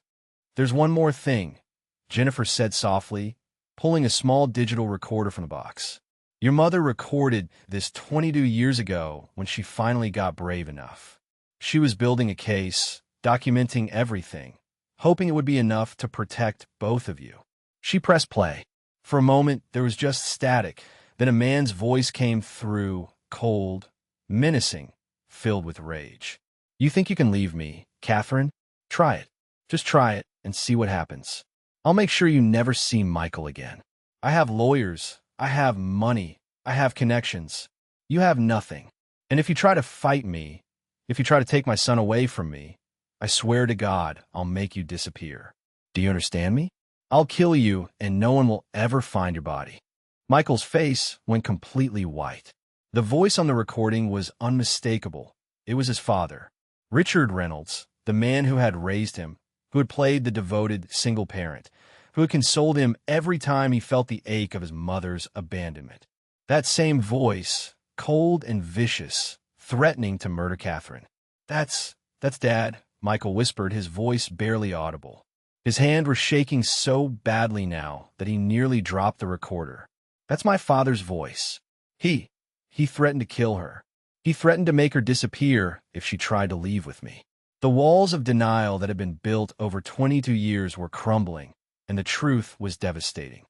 "There's one more thing," Jennifer said softly, pulling a small digital recorder from the box. "Your mother recorded this 22 years ago when she finally got brave enough. She was building a case, documenting everything, hoping it would be enough to protect both of you." She pressed play. For a moment, there was just static. Then a man's voice came through, cold, menacing, filled with rage. "You think you can leave me, Catherine? Try it. Just try it and see what happens. I'll make sure you never see Michael again. I have lawyers. I have money. I have connections. You have nothing. And if you try to fight me, if you try to take my son away from me, I swear to God, I'll make you disappear. Do you understand me? I'll kill you, and no one will ever find your body." Michael's face went completely white. The voice on the recording was unmistakable. It was his father, Richard Reynolds, the man who had raised him, who had played the devoted single parent, who had consoled him every time he felt the ache of his mother's abandonment. That same voice, cold and vicious, threatening to murder Catherine. That's Dad," Michael whispered, his voice barely audible. His hand was shaking so badly now that he nearly dropped the recorder. "That's my father's voice. He threatened to kill her. He threatened to make her disappear if she tried to leave with me." The walls of denial that had been built over 22 years were crumbling, and the truth was devastating.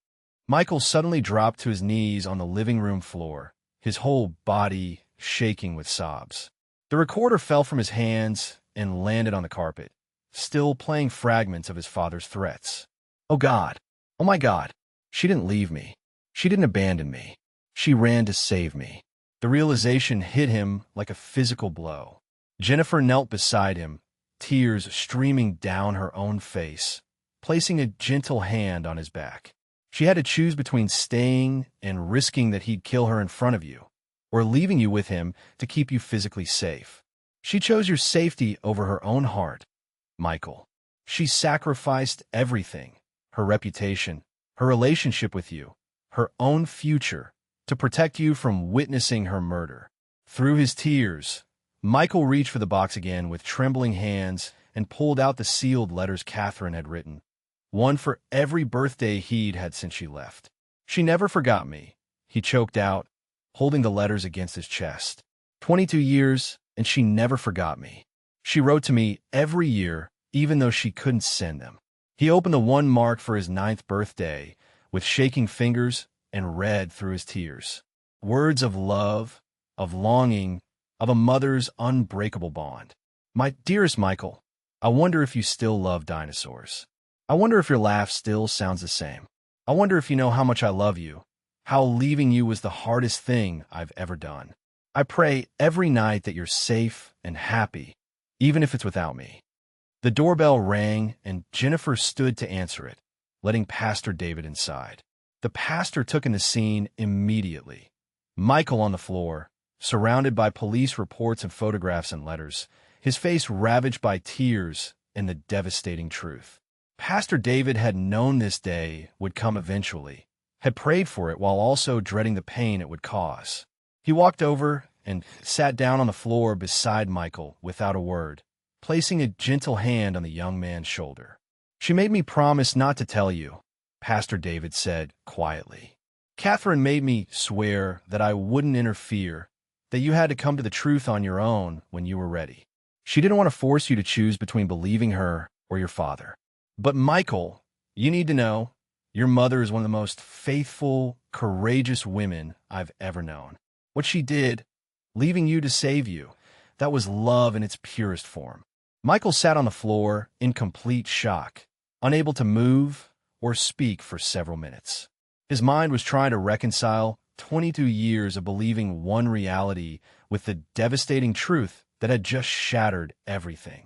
Michael suddenly dropped to his knees on the living room floor, his whole body shaking with sobs. The recorder fell from his hands and landed on the carpet, still playing fragments of his father's threats. "Oh God! Oh my God! She didn't leave me. She didn't abandon me. She ran to save me." The realization hit him like a physical blow. Jennifer knelt beside him, tears streaming down her own face, placing a gentle hand on his back. She had to choose between staying and risking that he'd kill her in front of you, or leaving you with him to keep you physically safe. She chose your safety over her own heart, Michael. She sacrificed everything, her reputation, her relationship with you, her own future, to protect you from witnessing her murder. Through his tears, Michael reached for the box again with trembling hands and pulled out the sealed letters Catherine had written, one for every birthday he'd had since she left. "She never forgot me," he choked out, holding the letters against his chest. 22 years, and she never forgot me. She wrote to me every year, even though she couldn't send them. He opened the one marked for his 9th birthday with shaking fingers and read through his tears. Words of love, of longing, of a mother's unbreakable bond. "My dearest Michael, I wonder if you still love dinosaurs. I wonder if your laugh still sounds the same. I wonder if you know how much I love you, how leaving you was the hardest thing I've ever done. I pray every night that you're safe and happy, even if it's without me." The doorbell rang, and Jennifer stood to answer it, letting Pastor David inside. The pastor took in the scene immediately. Michael on the floor, surrounded by police reports and photographs and letters, his face ravaged by tears and the devastating truth. Pastor David had known this day would come eventually, had prayed for it while also dreading the pain it would cause. He walked over and sat down on the floor beside Michael without a word, placing a gentle hand on the young man's shoulder. "She made me promise not to tell you," Pastor David said quietly. "Catherine made me swear that I wouldn't interfere, that you had to come to the truth on your own when you were ready. She didn't want to force you to choose between believing her or your father. But Michael, you need to know, your mother is one of the most faithful, courageous women I've ever known. What she did, leaving you to save you, that was love in its purest form." Michael sat on the floor in complete shock, unable to move or speak for several minutes. His mind was trying to reconcile 22 years of believing one reality with the devastating truth that had just shattered everything.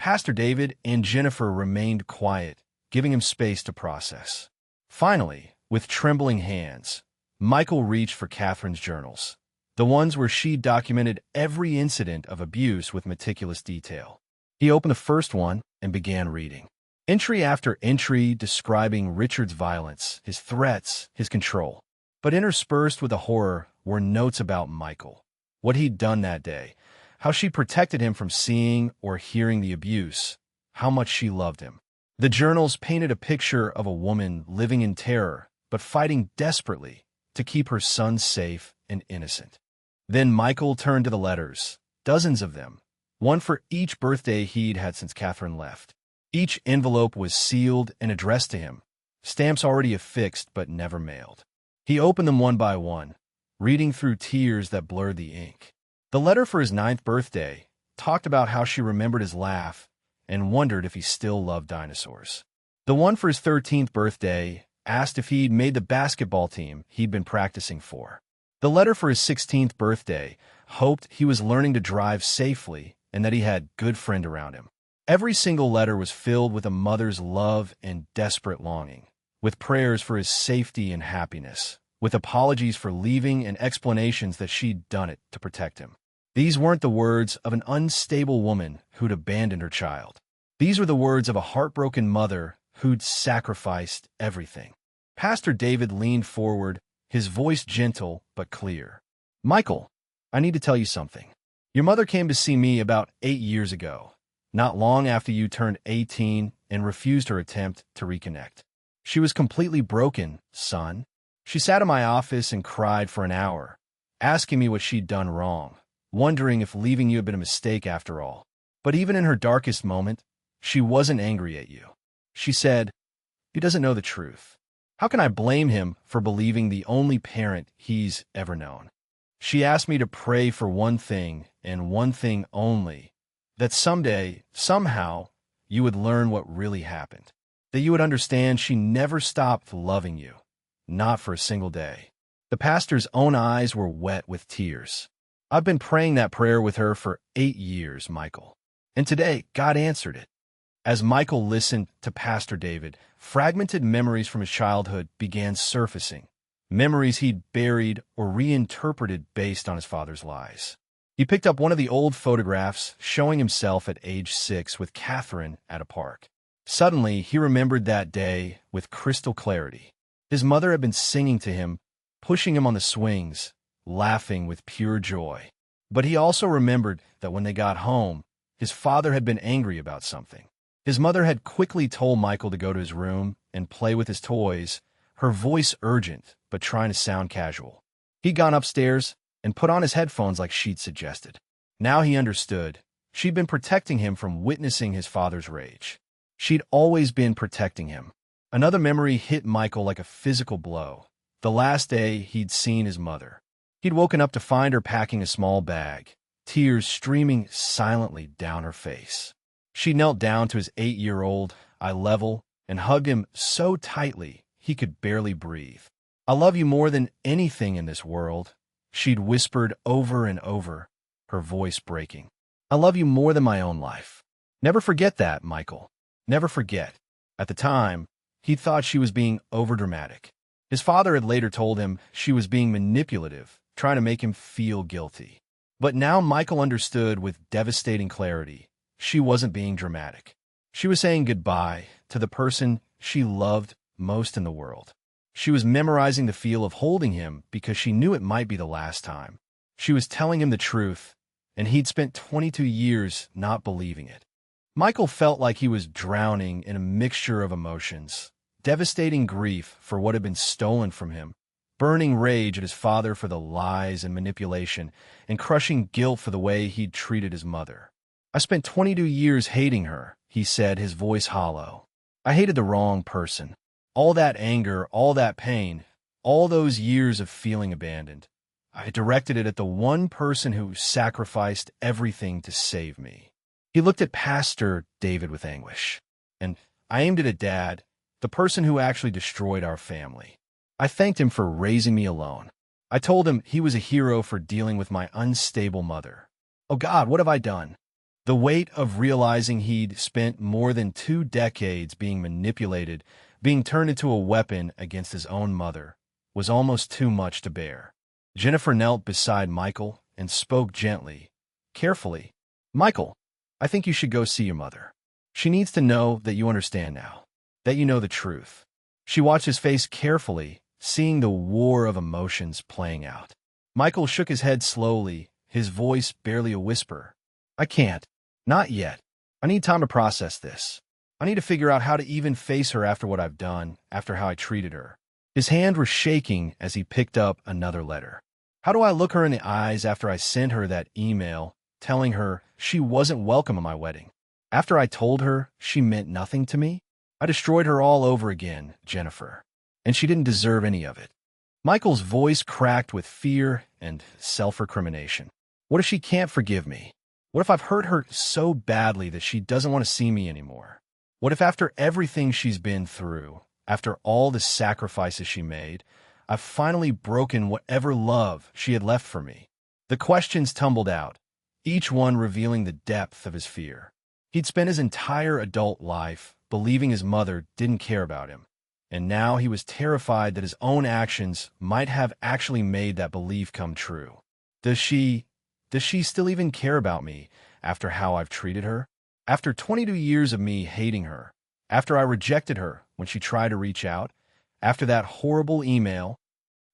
Pastor David and Jennifer remained quiet, giving him space to process. Finally, with trembling hands, Michael reached for Catherine's journals, the ones where she documented every incident of abuse with meticulous detail. He opened the first one and began reading. Entry after entry describing Richard's violence, his threats, his control. But interspersed with the horror were notes about Michael, what he'd done that day, how she protected him from seeing or hearing the abuse, how much she loved him. The journals painted a picture of a woman living in terror, but fighting desperately to keep her son safe and innocent. Then Michael turned to the letters, dozens of them, one for each birthday he'd had since Catherine left. Each envelope was sealed and addressed to him, stamps already affixed but never mailed. He opened them one by one, reading through tears that blurred the ink. The letter for his 9th birthday talked about how she remembered his laugh and wondered if he still loved dinosaurs. The one for his 13th birthday asked if he'd made the basketball team he'd been practicing for. The letter for his 16th birthday hoped he was learning to drive safely and that he had a good friend around him. Every single letter was filled with a mother's love and desperate longing, with prayers for his safety and happiness, with apologies for leaving and explanations that she'd done it to protect him. These weren't the words of an unstable woman who'd abandoned her child. These were the words of a heartbroken mother who'd sacrificed everything. Pastor David leaned forward, his voice gentle but clear. "Michael, I need to tell you something. Your mother came to see me about 8 years ago, not long after you turned 18 and refused her attempt to reconnect. She was completely broken, son. She sat in my office and cried for an hour, asking me what she'd done wrong, wondering if leaving you had been a mistake after all. But even in her darkest moment, she wasn't angry at you. She said, 'He doesn't know the truth. How can I blame him for believing the only parent he's ever known?' She asked me to pray for one thing and one thing only, that someday, somehow, you would learn what really happened. That you would understand she never stopped loving you, not for a single day." The pastor's own eyes were wet with tears. "I've been praying that prayer with her for 8 years, Michael. And today, God answered it." As Michael listened to Pastor David, fragmented memories from his childhood began surfacing, memories he'd buried or reinterpreted based on his father's lies. He picked up one of the old photographs showing himself at age 6 with Catherine at a park. Suddenly, he remembered that day with crystal clarity. His mother had been singing to him, pushing him on the swings, laughing with pure joy. But he also remembered that when they got home, his father had been angry about something. His mother had quickly told Michael to go to his room and play with his toys, her voice urgent but trying to sound casual. He'd gone upstairs and put on his headphones like she'd suggested. Now he understood. She'd been protecting him from witnessing his father's rage. She'd always been protecting him. Another memory hit Michael like a physical blow. The last day he'd seen his mother. He'd woken up to find her packing a small bag, tears streaming silently down her face. She knelt down to his 8-year-old eye level and hugged him so tightly he could barely breathe. "I love you more than anything in this world," she'd whispered over and over, her voice breaking. "I love you more than my own life. Never forget that, Michael. Never forget." At the time, he thought she was being overdramatic. His father had later told him she was being manipulative, trying to make him feel guilty. But now Michael understood with devastating clarity. She wasn't being dramatic. She was saying goodbye to the person she loved most in the world. She was memorizing the feel of holding him because she knew it might be the last time. She was telling him the truth, and he'd spent 22 years not believing it. Michael felt like he was drowning in a mixture of emotions, devastating grief for what had been stolen from him, burning rage at his father for the lies and manipulation, and crushing guilt for the way he'd treated his mother. "I spent 22 years hating her," he said, his voice hollow. "I hated the wrong person. All that anger, all that pain, all those years of feeling abandoned. I directed it at the one person who sacrificed everything to save me." He looked at Pastor David with anguish. "And I aimed it at Dad, the person who actually destroyed our family. I thanked him for raising me alone. I told him he was a hero for dealing with my unstable mother. Oh God, what have I done? The weight of realizing he'd spent more than 2 decades being manipulated, being turned into a weapon against his own mother, was almost too much to bear. Jennifer knelt beside Michael and spoke gently, carefully. "Michael, I think you should go see your mother. She needs to know that you understand now, that you know the truth." She watched his face carefully, seeing the war of emotions playing out. Michael shook his head slowly, his voice barely a whisper. "I can't. Not yet. I need time to process this. I need to figure out how to even face her after what I've done, after how I treated her." His hand was shaking as he picked up another letter. "How do I look her in the eyes after I sent her that email telling her she wasn't welcome at my wedding? After I told her she meant nothing to me? I destroyed her all over again, Jennifer, and she didn't deserve any of it." Michael's voice cracked with fear and self-recrimination. What if she can't forgive me? What if I've hurt her so badly that she doesn't want to see me anymore? What if after everything she's been through, after all the sacrifices she made, I've finally broken whatever love she had left for me? The questions tumbled out, each one revealing the depth of his fear. He'd spent his entire adult life believing his mother didn't care about him, and now he was terrified that his own actions might have actually made that belief come true. Does she still even care about me after how I've treated her? After 22 years of me hating her, after I rejected her when she tried to reach out, after that horrible email?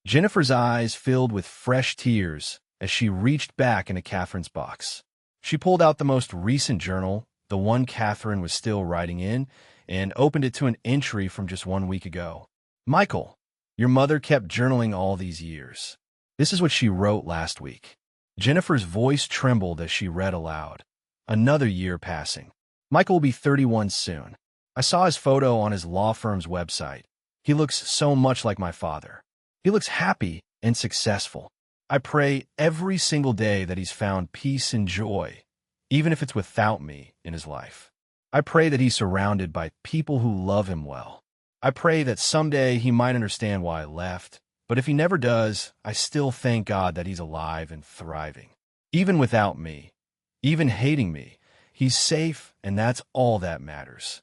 Jennifer's eyes filled with fresh tears as she reached back into Catherine's box. She pulled out the most recent journal, the one Catherine was still writing in, and opened it to an entry from just 1 week ago. "Michael, your mother kept journaling all these years. This is what she wrote last week." Jennifer's voice trembled as she read aloud. "Another year passing. Michael will be 31 soon. I saw his photo on his law firm's website. He looks so much like my father. He looks happy and successful. I pray every single day that he's found peace and joy, even if it's without me in his life. I pray that he's surrounded by people who love him well. I pray that someday he might understand why I left, but if he never does, I still thank God that he's alive and thriving. Even without me, even hating me, he's safe, and that's all that matters."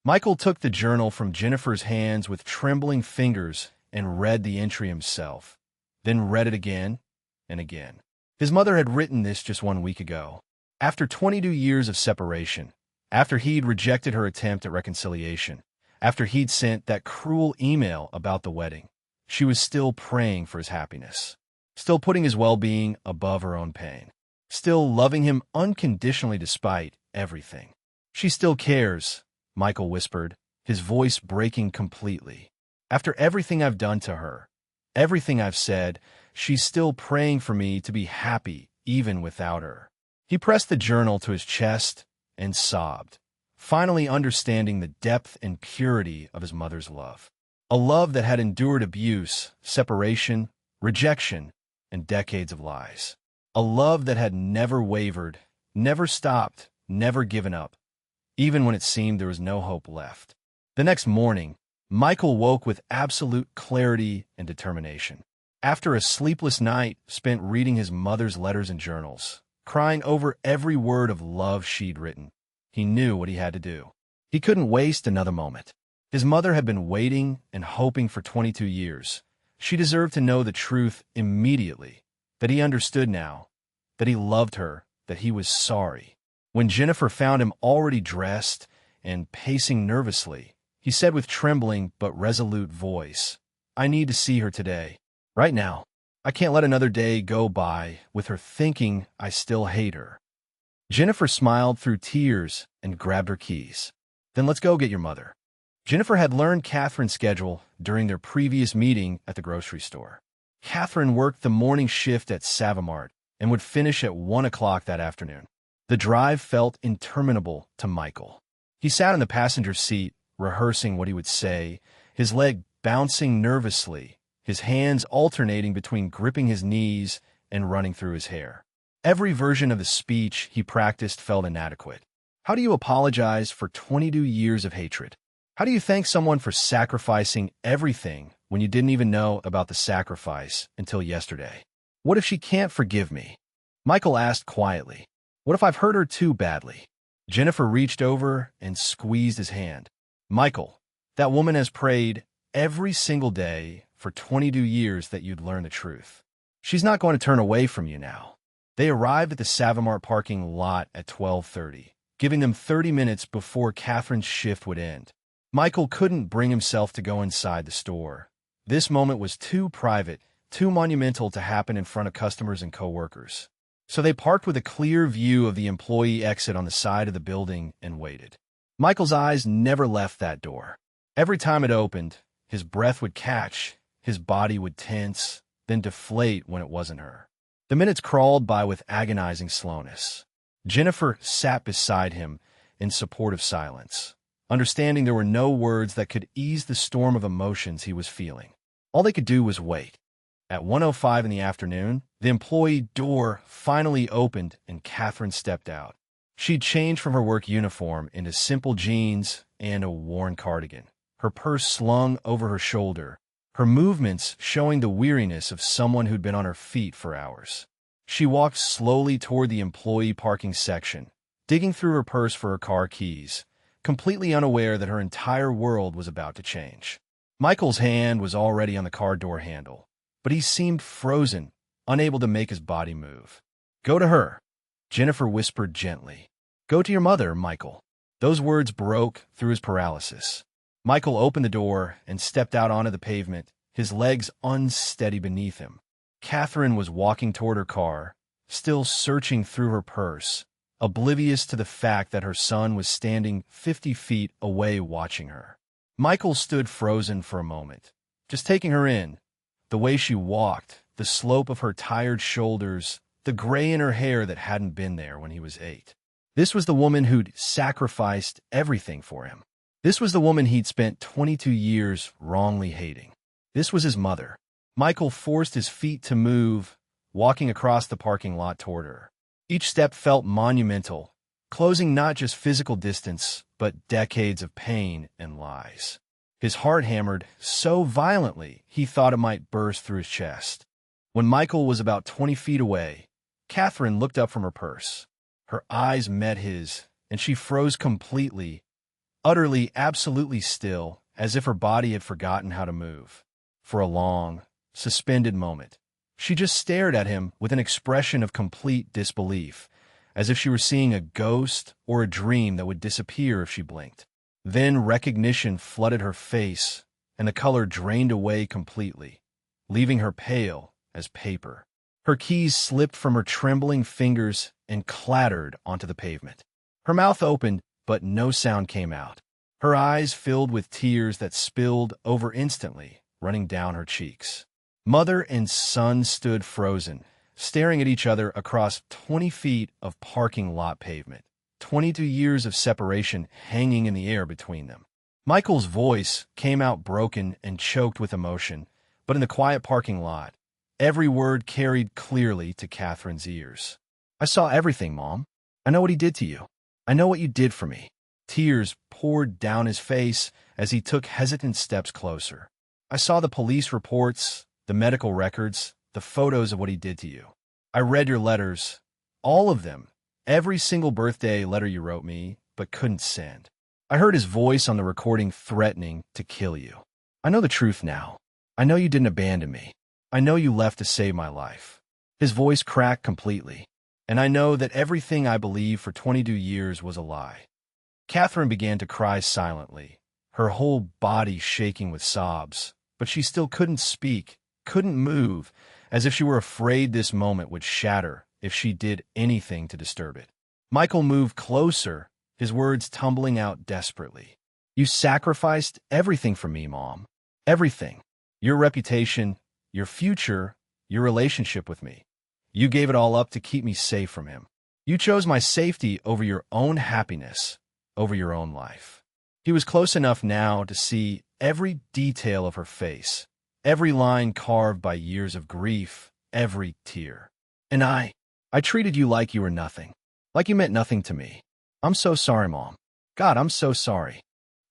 Michael took the journal from Jennifer's hands with trembling fingers and read the entry himself, then read it again and again. His mother had written this just 1 week ago. After 22 years of separation, after he'd rejected her attempt at reconciliation, after he'd sent that cruel email about the wedding, she was still praying for his happiness, still putting his well-being above her own pain, still loving him unconditionally despite everything. "She still cares," Michael whispered, his voice breaking completely. "After everything I've done to her, everything I've said, she's still praying for me to be happy even without her." He pressed the journal to his chest and sobbed, finally understanding the depth and purity of his mother's love. A love that had endured abuse, separation, rejection, and decades of lies. A love that had never wavered, never stopped, never given up, even when it seemed there was no hope left. The next morning, Michael woke with absolute clarity and determination. After a sleepless night spent reading his mother's letters and journals, crying over every word of love she'd written, he knew what he had to do. He couldn't waste another moment. His mother had been waiting and hoping for 22 years. She deserved to know the truth immediately, that he understood now, that he loved her, that he was sorry. When Jennifer found him already dressed and pacing nervously, he said with trembling but resolute voice, "I need to see her today. Right now. I can't let another day go by with her thinking I still hate her." Jennifer smiled through tears and grabbed her keys. "Then let's go get your mother." Jennifer had learned Catherine's schedule during their previous meeting at the grocery store. Catherine worked the morning shift at Savamart and would finish at 1 o'clock that afternoon. The drive felt interminable to Michael. He sat in the passenger seat, rehearsing what he would say, his leg bouncing nervously, his hands alternating between gripping his knees and running through his hair. Every version of the speech he practiced felt inadequate. How do you apologize for 22 years of hatred? How do you thank someone for sacrificing everything when you didn't even know about the sacrifice until yesterday? What if she can't forgive me? Michael asked quietly. What if I've hurt her too badly? Jennifer reached over and squeezed his hand. Michael, that woman has prayed every single day for 22 years that you'd learn the truth. She's not going to turn away from you now. They arrived at the Savamart parking lot at 12:30, giving them 30 minutes before Catherine's shift would end. Michael couldn't bring himself to go inside the store. This moment was too private, too monumental to happen in front of customers and coworkers. So they parked with a clear view of the employee exit on the side of the building and waited. Michael's eyes never left that door. Every time it opened, his breath would catch, his body would tense, then deflate when it wasn't her. The minutes crawled by with agonizing slowness. Jennifer sat beside him in supportive silence, understanding there were no words that could ease the storm of emotions he was feeling. All they could do was wait. At 1:05 in the afternoon, the employee door finally opened and Catherine stepped out. She'd changed from her work uniform into simple jeans and a worn cardigan, her purse slung over her shoulder, her movements showing the weariness of someone who'd been on her feet for hours. She walked slowly toward the employee parking section, digging through her purse for her car keys, completely unaware that her entire world was about to change. Michael's hand was already on the car door handle, but he seemed frozen, unable to make his body move. "Go to her," Jennifer whispered gently. "Go to your mother, Michael." Those words broke through his paralysis. Michael opened the door and stepped out onto the pavement, his legs unsteady beneath him. Catherine was walking toward her car, still searching through her purse, oblivious to the fact that her son was standing 50 feet away watching her. Michael stood frozen for a moment, just taking her in. The way she walked, the slope of her tired shoulders, the gray in her hair that hadn't been there when he was 8. This was the woman who'd sacrificed everything for him. This was the woman he'd spent 22 years wrongly hating. This was his mother. Michael forced his feet to move, walking across the parking lot toward her. Each step felt monumental, closing not just physical distance, but decades of pain and lies. His heart hammered so violently he thought it might burst through his chest. When Michael was about 20 feet away, Catherine looked up from her purse. Her eyes met his, and she froze completely, utterly, absolutely still, as if her body had forgotten how to move. For a long, suspended moment, she just stared at him with an expression of complete disbelief, as if she were seeing a ghost or a dream that would disappear if she blinked. Then recognition flooded her face, and the color drained away completely, leaving her pale as paper. Her keys slipped from her trembling fingers and clattered onto the pavement. Her mouth opened, but no sound came out. Her eyes filled with tears that spilled over instantly, running down her cheeks. Mother and son stood frozen, staring at each other across 20 feet of parking lot pavement, 22 years of separation hanging in the air between them. Michael's voice came out broken and choked with emotion, but in the quiet parking lot, every word carried clearly to Catherine's ears. "I saw everything, Mom. I know what he did to you. I know what you did for me." Tears poured down his face as he took hesitant steps closer. "I saw the police reports, the medical records, the photos of what he did to you. I read your letters, all of them, every single birthday letter you wrote me, but couldn't send. I heard his voice on the recording threatening to kill you. I know the truth now. I know you didn't abandon me. I know you left to save my life." His voice cracked completely. "And I know that everything I believed for 22 years was a lie." Catherine began to cry silently, her whole body shaking with sobs, but she still couldn't speak, couldn't move, as if she were afraid this moment would shatter if she did anything to disturb it. Michael moved closer, his words tumbling out desperately. "You sacrificed everything for me, Mom. Everything. Your reputation, your future, your relationship with me. You gave it all up to keep me safe from him. You chose my safety over your own happiness, over your own life." He was close enough now to see every detail of her face, every line carved by years of grief, every tear. "And I treated you like you were nothing, like you meant nothing to me. I'm so sorry, Mom. God, I'm so sorry."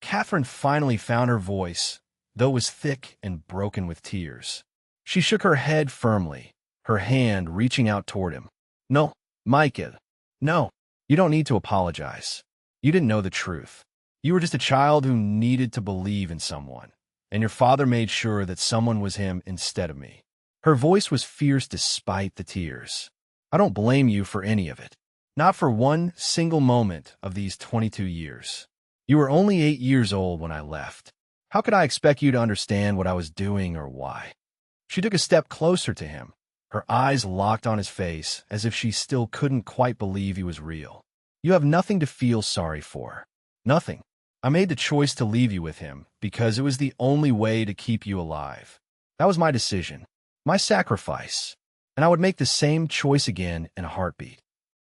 Catherine finally found her voice, though it was thick and broken with tears. She shook her head firmly, her hand reaching out toward him. "No, Michael. No, you don't need to apologize. You didn't know the truth. You were just a child who needed to believe in someone, and your father made sure that someone was him instead of me. Her voice was fierce despite the tears. I don't blame you for any of it. Not for one single moment of these 22 years. You were only 8 years old when I left. How could I expect you to understand what I was doing or why? She took a step closer to him, her eyes locked on his face as if she still couldn't quite believe he was real. You have nothing to feel sorry for. Nothing. I made the choice to leave you with him because it was the only way to keep you alive. That was my decision, my sacrifice, and I would make the same choice again in a heartbeat.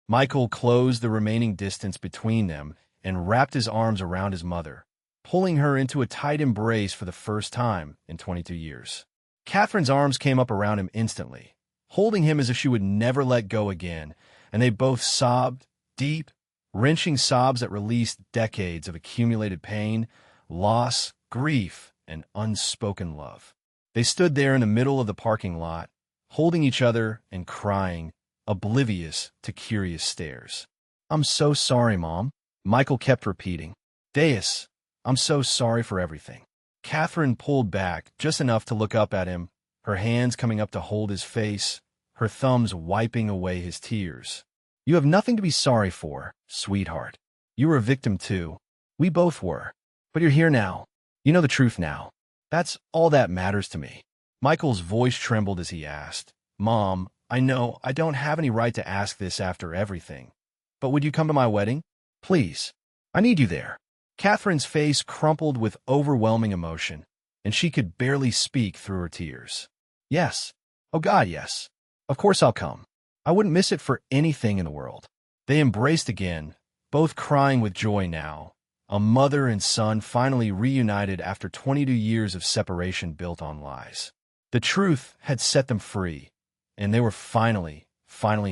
Michael closed the remaining distance between them and wrapped his arms around his mother, pulling her into a tight embrace for the first time in 22 years. Catherine's arms came up around him instantly, holding him as if she would never let go again, and they both sobbed, deep, wrenching sobs that released decades of accumulated pain, loss, grief, and unspoken love. They stood there in the middle of the parking lot, holding each other and crying, oblivious to curious stares. "I'm so sorry, Mom," Michael kept repeating. "Deus, I'm so sorry for everything." Catherine pulled back just enough to look up at him, her hands coming up to hold his face, her thumbs wiping away his tears. "You have nothing to be sorry for, sweetheart. You were a victim too. We both were. But you're here now. You know the truth now. That's all that matters to me." Michael's voice trembled as he asked, "Mom, I know I don't have any right to ask this after everything, but would you come to my wedding? Please. I need you there." Catherine's face crumpled with overwhelming emotion, and she could barely speak through her tears. "Yes. Oh God, yes. Of course I'll come. I wouldn't miss it for anything in the world." They embraced again, both crying with joy now, a mother and son finally reunited after 22 years of separation built on lies. The truth had set them free, and they were finally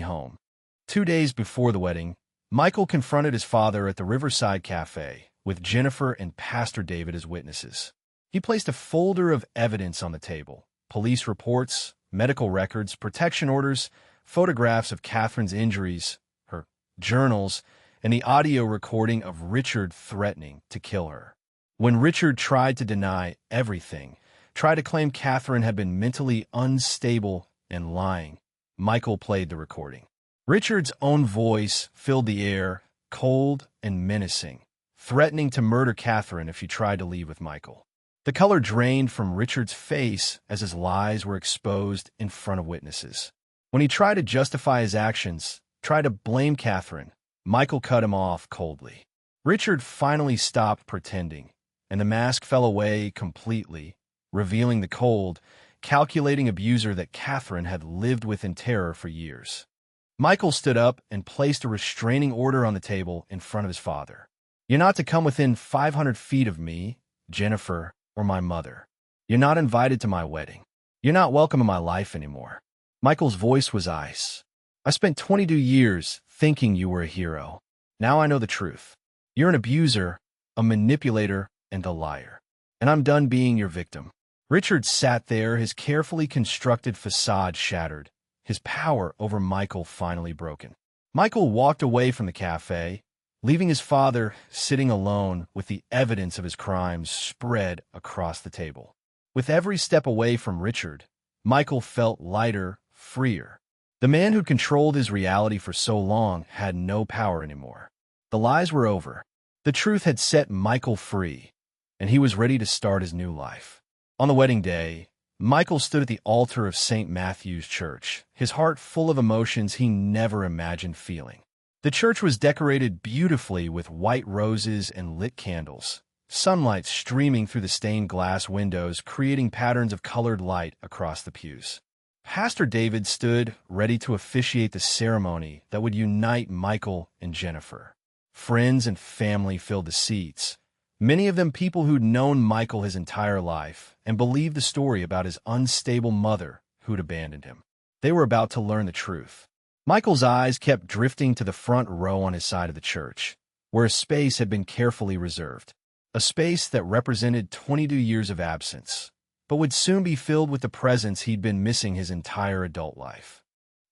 home. 2 days before the wedding, Michael confronted his father at the Riverside Cafe, with Jennifer and Pastor David as witnesses. He placed a folder of evidence on the table: police reports, medical records, protection orders, photographs of Catherine's injuries, her journals, and the audio recording of Richard threatening to kill her. When Richard tried to deny everything, tried to claim Catherine had been mentally unstable and lying, Michael played the recording. Richard's own voice filled the air, cold and menacing, threatening to murder Catherine if she tried to leave with Michael. The color drained from Richard's face as his lies were exposed in front of witnesses. When he tried to justify his actions, tried to blame Catherine, Michael cut him off coldly. Richard finally stopped pretending, and the mask fell away completely, revealing the cold, calculating abuser that Catherine had lived with in terror for years. Michael stood up and placed a restraining order on the table in front of his father. "You're not to come within 500 feet of me, Jennifer, or my mother. You're not invited to my wedding. You're not welcome in my life anymore." Michael's voice was ice. "I spent 22 years thinking you were a hero. Now I know the truth. You're an abuser, a manipulator, and a liar. And I'm done being your victim." Richard sat there, his carefully constructed facade shattered, his power over Michael finally broken. Michael walked away from the cafe, leaving his father sitting alone with the evidence of his crimes spread across the table. With every step away from Richard, Michael felt lighter, freer. The man who controlled his reality for so long had no power anymore. The lies were over. The truth had set Michael free, and he was ready to start his new life. On the wedding day, Michael stood at the altar of St. Matthew's Church, his heart full of emotions he never imagined feeling. The church was decorated beautifully with white roses and lit candles, sunlight streaming through the stained glass windows, creating patterns of colored light across the pews. Pastor David stood ready to officiate the ceremony that would unite Michael and Jennifer. Friends and family filled the seats, many of them people who'd known Michael his entire life and believed the story about his unstable mother who'd abandoned him. They were about to learn the truth. Michael's eyes kept drifting to the front row on his side of the church, where a space had been carefully reserved, a space that represented 22 years of absence, but would soon be filled with the presence he'd been missing his entire adult life.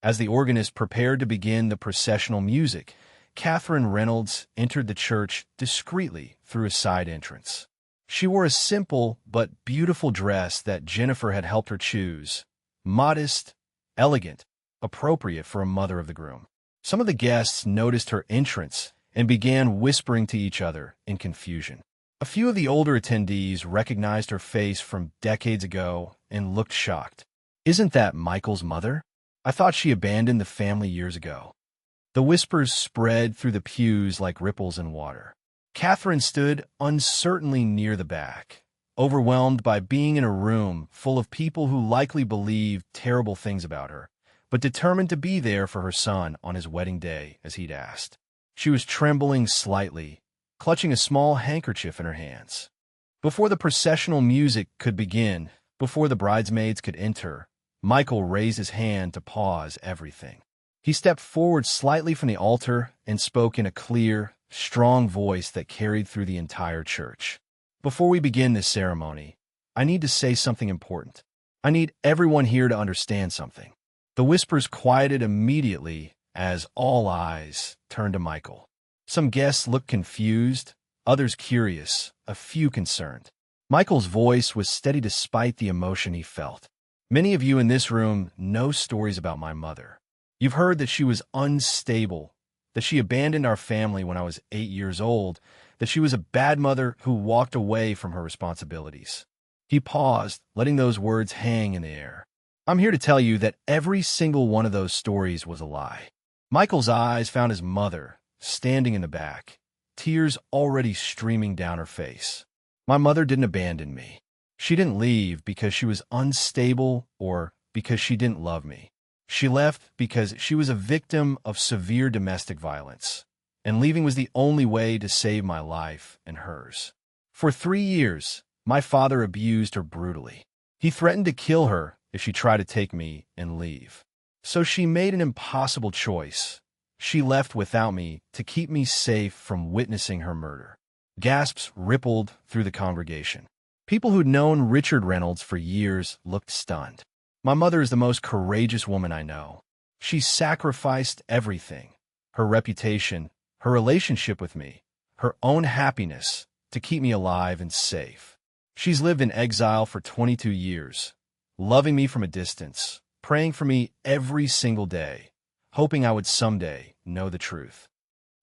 As the organist prepared to begin the processional music, Catherine Reynolds entered the church discreetly through a side entrance. She wore a simple but beautiful dress that Jennifer had helped her choose, modest, elegant, appropriate for a mother of the groom. Some of the guests noticed her entrance and began whispering to each other in confusion. A few of the older attendees recognized her face from decades ago and looked shocked. "Isn't that Michael's mother? I thought she abandoned the family years ago." The whispers spread through the pews like ripples in water. Catherine stood uncertainly near the back, overwhelmed by being in a room full of people who likely believed terrible things about her, but determined to be there for her son on his wedding day as he'd asked. She was trembling slightly, clutching a small handkerchief in her hands. Before the processional music could begin, before the bridesmaids could enter, Michael raised his hand to pause everything. He stepped forward slightly from the altar and spoke in a clear, strong voice that carried through the entire church. "Before we begin this ceremony, I need to say something important. I need everyone here to understand something." The whispers quieted immediately as all eyes turned to Michael. Some guests looked confused, others curious, a few concerned. Michael's voice was steady despite the emotion he felt. "Many of you in this room know stories about my mother. You've heard that she was unstable, that she abandoned our family when I was 8 years old, that she was a bad mother who walked away from her responsibilities." He paused, letting those words hang in the air. "I'm here to tell you that every single one of those stories was a lie." Michael's eyes found his mother, standing in the back, tears already streaming down her face. "My mother didn't abandon me. She didn't leave because she was unstable or because she didn't love me. She left because she was a victim of severe domestic violence, and leaving was the only way to save my life and hers. For 3 years, my father abused her brutally. He threatened to kill her if she tried to take me and leave. So she made an impossible choice. She left without me to keep me safe from witnessing her murder." Gasps rippled through the congregation. People who'd known Richard Reynolds for years looked stunned. "My mother is the most courageous woman I know. She sacrificed everything, her reputation, her relationship with me, her own happiness, to keep me alive and safe. She's lived in exile for 22 years, loving me from a distance, praying for me every single day, hoping I would someday know the truth."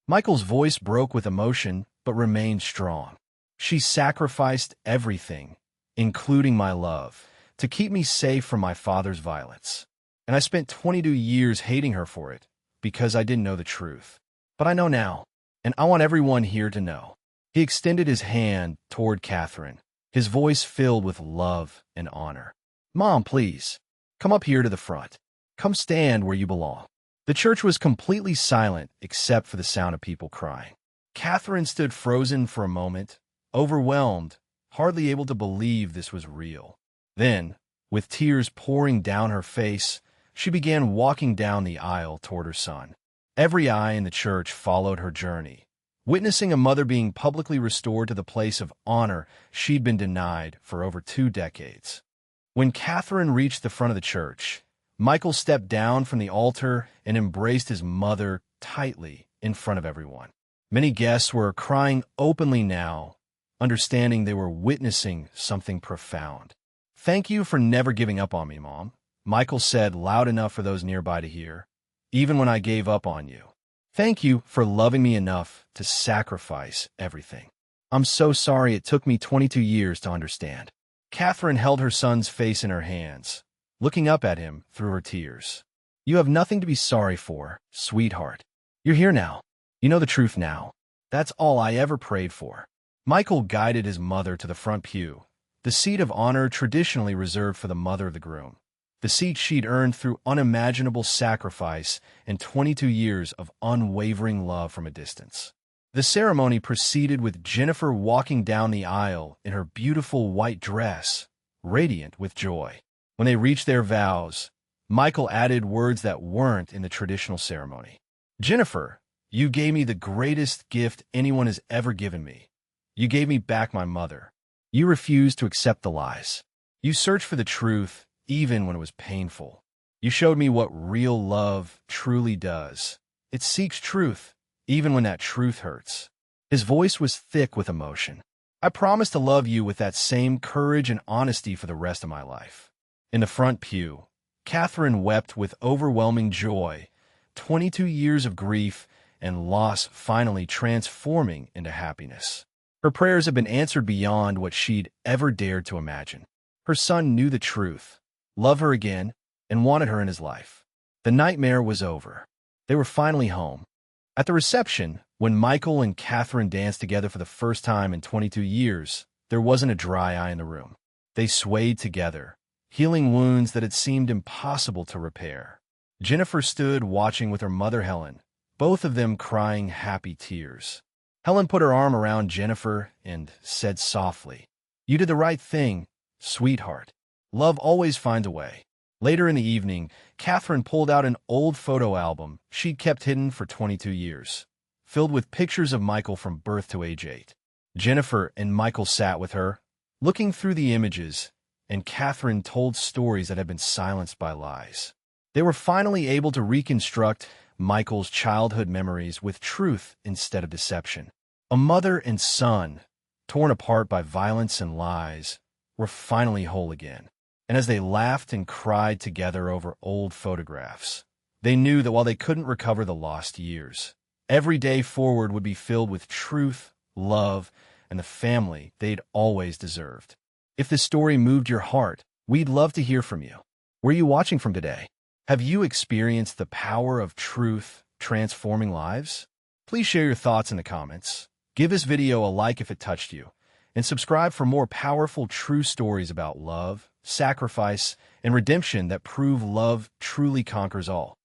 Michael's voice broke with emotion but remained strong. "She sacrificed everything, including my love, to keep me safe from my father's violence. And I spent 22 years hating her for it, because I didn't know the truth. But I know now, and I want everyone here to know." He extended his hand toward Catherine, his voice filled with love and honor. "Mom, please, come up here to the front. Come stand where you belong." The church was completely silent except for the sound of people crying. Catherine stood frozen for a moment, overwhelmed, hardly able to believe this was real. Then, with tears pouring down her face, she began walking down the aisle toward her son. Every eye in the church followed her journey, witnessing a mother being publicly restored to the place of honor she'd been denied for over 2 decades. When Catherine reached the front of the church, Michael stepped down from the altar and embraced his mother tightly in front of everyone. Many guests were crying openly now, understanding they were witnessing something profound. "Thank you for never giving up on me, Mom," Michael said loud enough for those nearby to hear, "even when I gave up on you. Thank you for loving me enough to sacrifice everything. I'm so sorry it took me 22 years to understand." Catherine held her son's face in her hands, looking up at him through her tears. "You have nothing to be sorry for, sweetheart. You're here now. You know the truth now. That's all I ever prayed for." Michael guided his mother to the front pew, the seat of honor traditionally reserved for the mother of the groom, the seat she'd earned through unimaginable sacrifice and 22 years of unwavering love from a distance. The ceremony proceeded with Jennifer walking down the aisle in her beautiful white dress, radiant with joy. When they reached their vows, Michael added words that weren't in the traditional ceremony. "Jennifer, you gave me the greatest gift anyone has ever given me. You gave me back my mother. You refused to accept the lies. You searched for the truth, even when it was painful. You showed me what real love truly does. It seeks truth, even when that truth hurts. His voice was thick with emotion. I promise to love you with that same courage and honesty for the rest of my life. In the front pew, Catherine wept with overwhelming joy, 22 years of grief and loss finally transforming into happiness. Her prayers had been answered beyond what she'd ever dared to imagine. Her son knew the truth, loved her again, and wanted her in his life. The nightmare was over. They were finally home. At the reception, when Michael and Catherine danced together for the first time in 22 years, there wasn't a dry eye in the room. They swayed together, healing wounds that had seemed impossible to repair. Jennifer stood watching with her mother Helen, both of them crying happy tears. Helen put her arm around Jennifer and said softly, "You did the right thing, sweetheart. Love always finds a way." Later in the evening, Catherine pulled out an old photo album she'd kept hidden for 22 years, filled with pictures of Michael from birth to age 8. Jennifer and Michael sat with her, looking through the images, and Catherine told stories that had been silenced by lies. They were finally able to reconstruct Michael's childhood memories with truth instead of deception. A mother and son, torn apart by violence and lies, were finally whole again. And as they laughed and cried together over old photographs, they knew that while they couldn't recover the lost years, every day forward would be filled with truth, love, and the family they'd always deserved. If this story moved your heart, we'd love to hear from you. Where are you watching from today? Have you experienced the power of truth transforming lives? Please share your thoughts in the comments. Give this video a like if it touched you, and subscribe for more powerful true stories about love, sacrifice, and redemption that prove love truly conquers all.